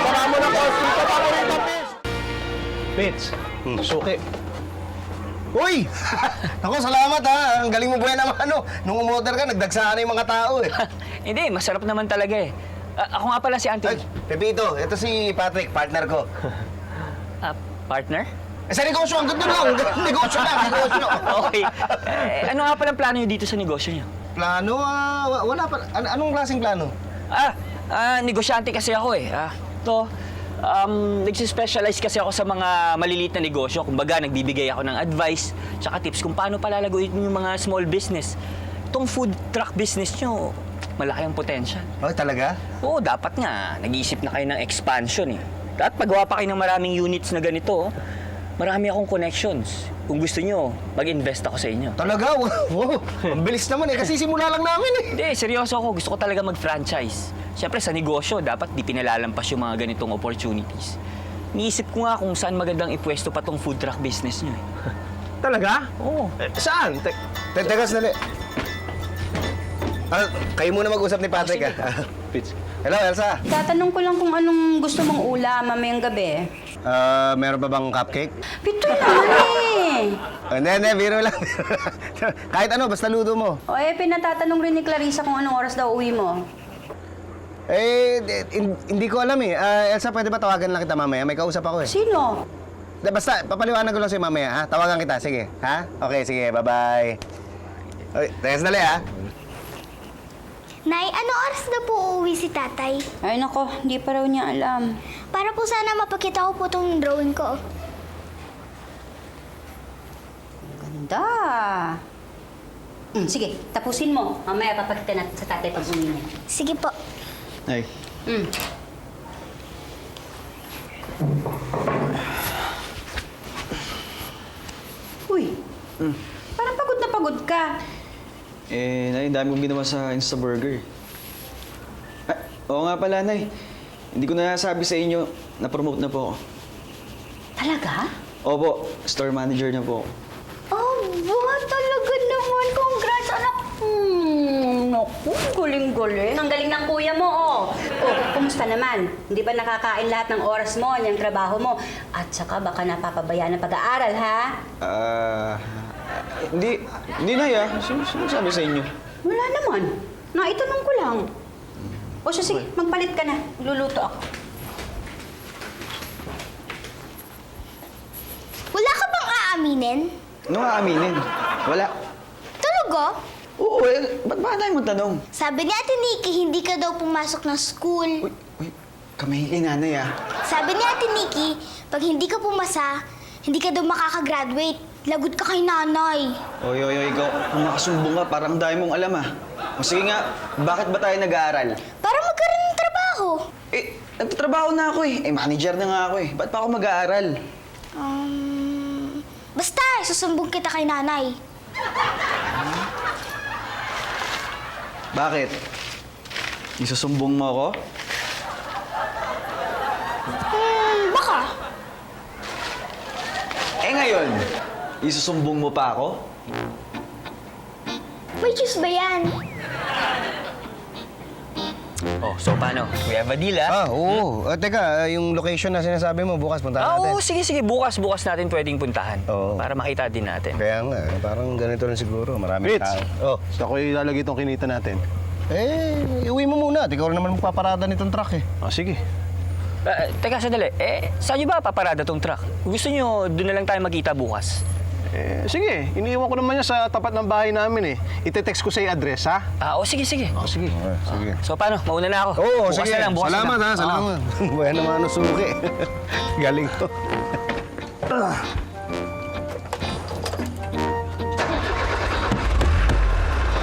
Para mo ng costume ka, para mo yung tapis. Vince, suki. Uy! Ako, salamat ha. Ang galing mo buhay naman nung umorder ka, nagdagsaan na yung mga tao eh. Hindi, masarap naman talaga eh. Ako nga pala si Auntie. Pepito, ito si Patrick, partner ko. Partner? Sa negosyo, ang ganda lang. Negosyo lang. Okay. Ano nga palang plano niyo dito sa negosyo niyo? Plano? Wala pa. Anong klaseng plano? Negosyante kasi ako eh. Nagsispecialize kasi ako sa mga maliliit na negosyo. Kumbaga, nagbibigay ako ng advice tsaka tips kung paano palalaguin yung mga small business. Itong food truck business nyo, malaki ang potential. Oh, talaga? Oo, dapat nga. Nag-iisip na kayo ng expansion eh. At paggawa pa kayo ng maraming units na ganito, marami akong connections. Kung gusto nyo, mag-invest ako sa inyo. Talaga? Wow! Ang bilis naman eh, kasi simula lang namin eh. Hindi, seryoso ako. Gusto ko talaga mag-franchise. Siyempre, sa negosyo, dapat di pinalalampas yung mga ganitong opportunities. Niisip ko nga kung saan magandang ipwesto pa tong food truck business nyo eh. Talaga? Oo. Saan? Teka, sandali. Kayo muna mag-usap ni Patrick ah. Hello, Elsa. Tatanong ko lang kung anong gusto mong ulam mamayang gabi. Meron pa bang cupcake? Pito naman eh. Hindi, biro lang. Kahit ano, basta luto mo. O pinatatanong rin ni Clarissa kung anong oras daw uwi mo. Hindi ko alam eh. Elsa, pwede ba tawagan lang kita mamaya? May kausap ako eh. Sino? Basta, papaliwanag ko lang sa'yo mamaya, ha? Tawagan kita, sige. Ha? Okay, sige, bye-bye. Okay, teka sandali, ha? Nay, ano oras na po uuwi si tatay? Ay nako, hindi pa raw niya alam. Para po sana mapakita ko po itong drawing ko. Ganda. Sige, tapusin mo. Mamaya papakita natin sa tatay pag uwi niya. Sige po. Ay. Uy, parang pagod na pagod ka. Nay, dami kong ginawa sa Instaburger. Oo nga pala, Nay. Hindi ko na nasabi sa inyo, na-promote na po ako. Talaga? Opo, store manager na po ako. Oh, talaga naman. Congrats, anak. Naku, Guling-guling. Ang galing ng kuya mo, oh. Oh, kumusta naman? Hindi ba nakakain lahat ng oras mo, niyang trabaho mo? At saka baka napapabayaan ng pag-aaral, ha? Hindi na ya. Sino sabi sa inyo? Wala naman. Naitanong ko lang. O siya, sige, magpalit ka na. Luluto ako. Wala ka bang aaminin? Ano nga aminin? Wala. Talaga? Oo, ba't ba tayo magtanong? Sabi ni Ate Nikki, hindi ka daw pumasok ng school. Kami kay nanay Sabi ni Ate Nikki, pag hindi ka pumasa, hindi ka daw makakagraduate. Lagot ka kay nanay. Oy, ikaw, kung makasumbong ka, parang dahil mong alam O sige nga, bakit ba tayo nag-aaral? Para magkaroon ng trabaho. Nagtatrabaho na ako manager na nga ako Ba't pa ako mag-aaral? Basta, susumbong kita kay nanay. Bakit? Isusumbong mo ako? Baka. Ngayon, isusumbong mo pa ako? May juice ba yan? Oh, so paano? We have a deal, Oo. Teka, yung location na sinasabi mo, bukas punta natin. Oo, sige. Bukas natin pwedeng puntahan. Para makita din natin. Kaya nga, parang ganito rin siguro. Maraming Fitz, tao. Sa ko ilalagay itong kinita natin. Iuwi mo muna. Ikaw rin naman magpaparada nitong truck Sige. Teka, sandali. Saan nyo ba paparada tong truck? Gusto nyo, doon na lang tayo magkita bukas? Sige. Iniiwan ko naman yan sa tapat ng bahay namin Ite-text ko sa address, ha? Sige. Sige. So paano? Mauna na ako. Oo, bukas sige. na lang, bukas Salamat, na lang. Salamat. Buhay naman ang suki. Galing to.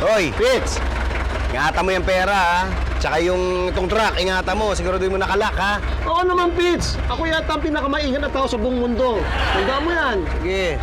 Hoy, Fitz! Ingatan mo yung pera, ha? Tsaka itong truck, ingatan mo. Siguraduhin mo nakalak, ha? Oo naman, Fitz. Ako yata ang pinakamaingat na tao sa buong mundo. Tandaan mo yan. Sige.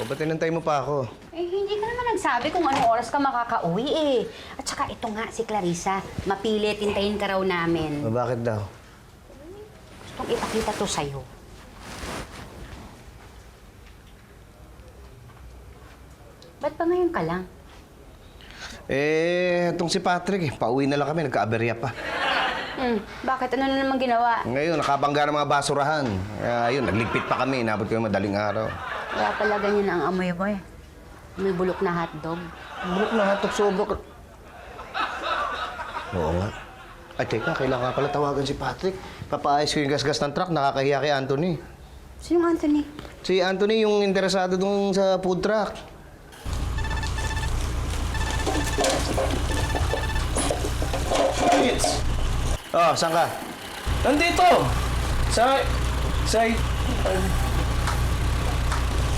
Ba't tinantay mo pa ako? Hindi ka naman nagsabi kung anong oras ka makakauwi At saka ito nga si Clarissa, mapilit, hintayin ka raw namin. Bakit daw? Gustong ipakita to sa'yo. Ba't pa ngayon ka lang? Itong si Patrick pauwi na lang kami, nagka-aberya pa. Bakit? Ano na naman ginawa? Ngayon, nakabangga ng mga basurahan. Ayun, nagligpit pa kami, inabot kami madaling araw. Kaya pala ganyan ang amoy mo May bulok na hotdog. Bulok na hotdog, sobra. Oo nga. Ay, teka, kailangan pala tawagan si Patrick. Papaayos ko yung gas-gas ng truck, nakakahiya kay Anthony. Sinong Anthony? Si Anthony, yung interesado dun sa food truck. Fitz! Saan ka? Nandito!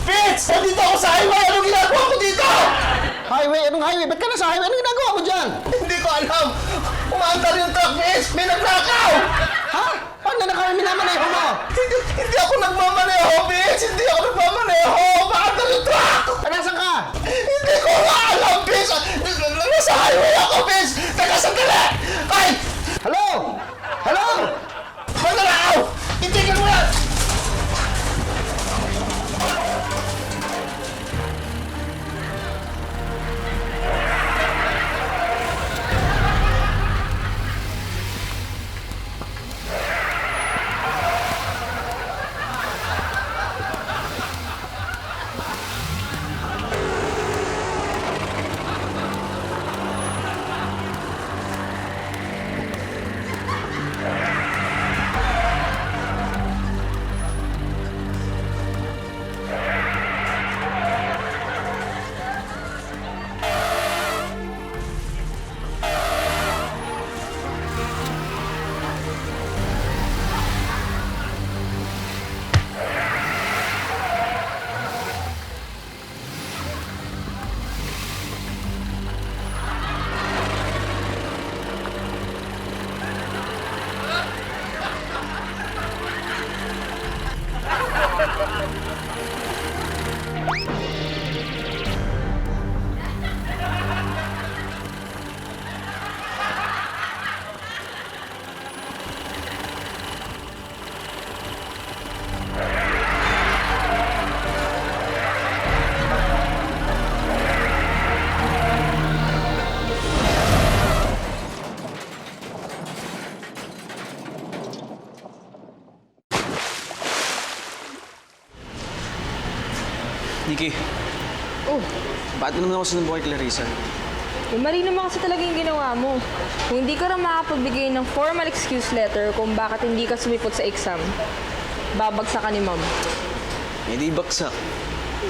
Fitz! Nandito ako sa highway! Anong ginagawa ko dito? Highway? Anong highway? Ba't ka na sa highway? Anong ginagawa ko dyan? Hindi ko alam! Umaandar yung truck, Fitz! May nagnakaw! Ha? Paano na kami minamaneho mo? Hindi ako nagmamaneho, Fitz! Hindi ako nagmamaneho! Umaandar yung truck! Nasaan ka? Hindi ko alam, Fitz! Nasa highway ako, Fitz! Teka, sandali! Ay! Hello? Hello? Manalakaw! Itigil mo yan! Nikki, Oh, bakit mo naman ako sinubukan kay Clarissa? mali naman kasi talaga yung ginawa mo. Kung hindi ka rin makapagbigay ng formal excuse letter kung bakit hindi ka sumipot sa exam, babagsak ka ni ma'am. Hindi baksak.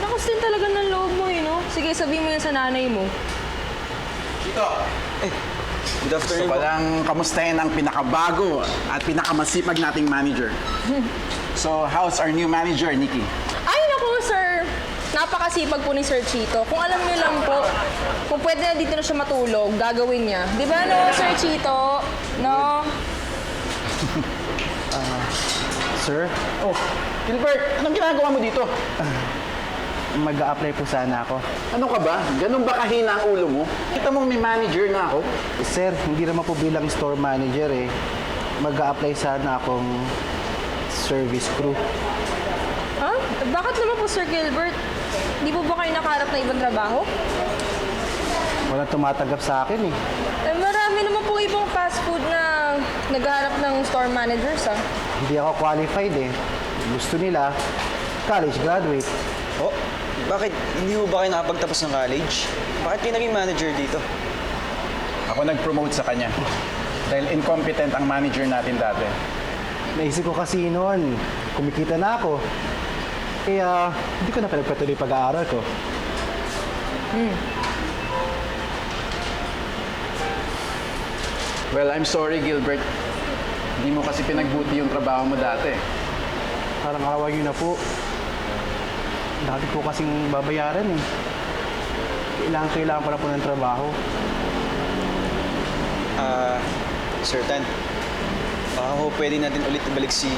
Lakas din talaga ng loob mo, no? Sige, sabihin mo yan sa nanay mo. Dito! Good afternoon. Gusto ko lang kamustahin ang pinakabago at pinakamasipag nating manager. So, how's our new manager, Nikki? Ay, naku, sir! Napakasipag po ni Sir Chito. Kung alam niyo lang po, kung pwede na dito na siya matulog, gagawin niya. Di ba, no, Sir Chito? No? Sir? Oh, Gilbert, anong ginagawa mo dito? Mag-a-apply po sana ako. Ano ka ba? Ganun ba kahina ang ulo mo? Kita mong may manager na ako? Sir, hindi naman po bilang store manager eh. Mag-a-apply sana akong service crew. Ha? Bakit naman po, Sir Gilbert? Di po ba kayo nakaharap ng ibang trabaho? Walang tumatanggap sa akin eh. Eh, marami naman po ibang fast food na naghaharap ng store managers, ah. Hindi ako qualified eh. Gusto nila, college graduate. Oh, bakit hindi mo ba kayo nakapagtapos ng college? Bakit kayo naging manager dito? Ako nag-promote sa kanya. Dahil incompetent ang manager natin dati. Naisip ko kasi noon, kumikita na ako. Kaya hindi ko na pinagpatuloy pag-aaral ko. Well, I'm sorry, Gilbert. Hindi mo kasi pinagbuti yung trabaho mo dati. Parang awa yun na po. Dati ko kasing babayaran eh. Kailangan ko na po ng trabaho. Sir Tan, baka ho pwede natin ulit ibalik si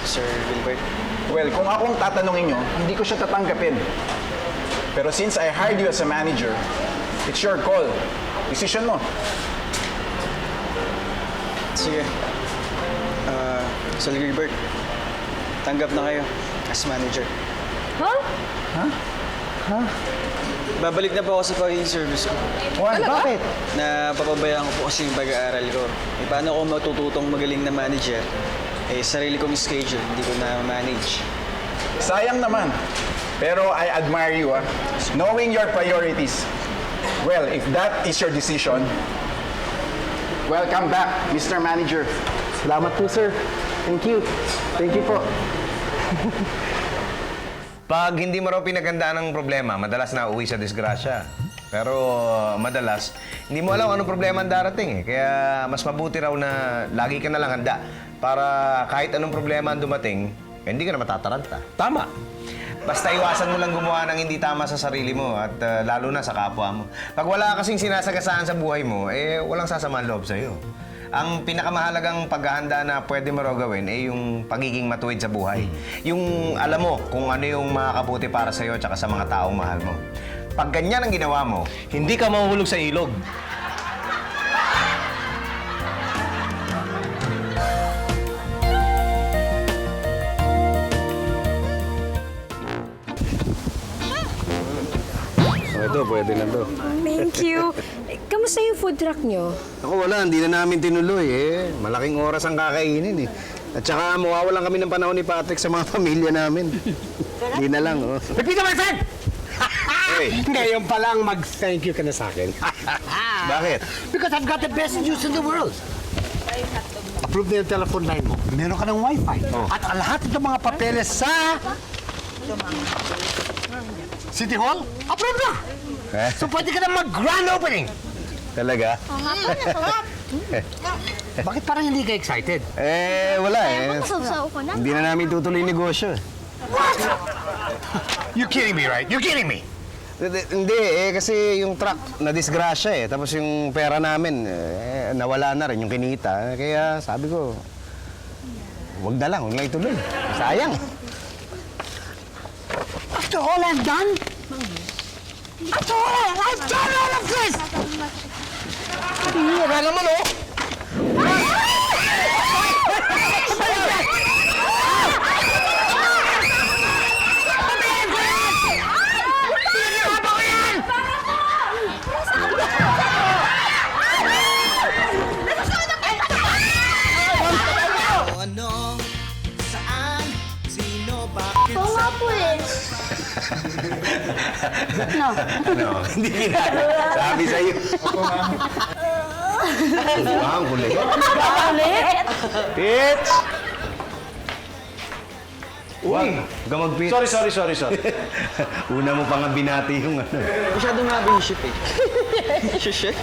Sir Gilbert. Well, kung akong tatanungin nyo, hindi ko siya tatanggapin. Pero since I hired you as a manager, it's your call. Decision mo. Sige. Sir Gilbert, tanggap na kayo as manager. Huh? Babalik na po ako sa pagiging service ko. Why? Bakit? Napapabayaan ko po kasi yung pag-aaral ko. Eh, paano ako matututong magaling na manager? Eh, sarili kong schedule, hindi ko na-manage. Sayang naman. Pero I admire you, ah. Knowing your priorities. Well, if that is your decision, welcome back, Mr. Manager. Salamat po, sir. Thank you. Thank you po. Pag hindi mo raw pinaghandaan ng problema, madalas na uwi sa disgrasya. Pero madalas, hindi mo alam anong problema ang darating eh. Kaya mas mabuti raw na lagi ka na lang handa para kahit anong problema ang dumating, hindi ka na matataranta. Tama. Basta iwasan mo lang gumawa ng hindi tama sa sarili mo at lalo na sa kapwa mo. Pag wala kasing sinasagasaan sa buhay mo, eh walang sasamang loob sa'yo. Ang pinakamahalagang paghahanda na pwede mo raw gawin ay yung pagiging matuwid sa buhay. Yung alam mo kung ano yung makakabuti para sa'yo at sa mga taong mahal mo. Pag ganyan ang ginawa mo, hindi ka mahuhulog sa ilog. Ito, pwede na to. Thank you. Kamusta yung food truck nyo? Ako wala, hindi na namin tinuloy eh. Malaking oras ang kakainin eh. At saka mawawalan kami ng panahon ni Patrick sa mga pamilya namin. Hindi na lang, oh. Pepito, my friend! Hey. Ngayon pa lang mag-thank you ka na sa akin. Bakit? Because I've got the best news in the world. Approve na yung telephone line mo. Meron ka ng wifi. At ang lahat ng mga papeles sa City Hall, approve na! So pwede ka na mag-grand opening. Talaga? Bakit parang hindi ka excited? Eh, wala eh. Masasaw ko na. Hindi na namin tutuloy negosyo. What? You kidding me, right? You kidding me? Hindi eh, kasi yung truck na-disgrasya eh. Tapos yung pera namin, nawala na rin yung kinita. Kaya sabi ko, huwag na lang ituloy. Sayang. After all I've done? After all I've done all of this! Wala naman oh! Oo nga po eh. No. Ano? Hindi kinaya. Sabi sa'yo. Ang kulit. Ulit? Pitch! Uy, gamagpit. Sorry. Una mo pa nga binati yung ano. Masyadong nga biniship eh. Shit.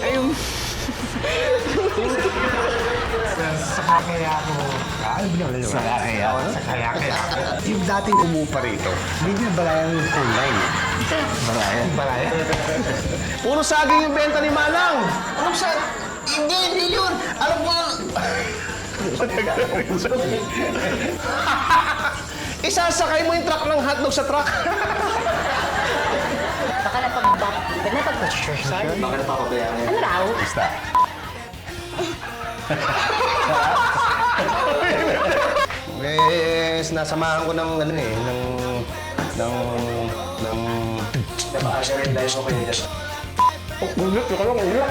Ayun. Sa kaya ako. Sa kaya ako. Yung dating umupa rito, hindi na balayan yung kulay. Balayan. Puro saging yung benta ni Manang. Anong saging? Hindi yun. Alam mo Isasakay mo yung truck ng hotdog sa truck. Baka napag-church na yun. Baka napapabayaan mo. Ano raw? Basta. Nasamahan ko ng ano eh, napaka rin live ko kayo dyan. Ulit, ka lang ulit.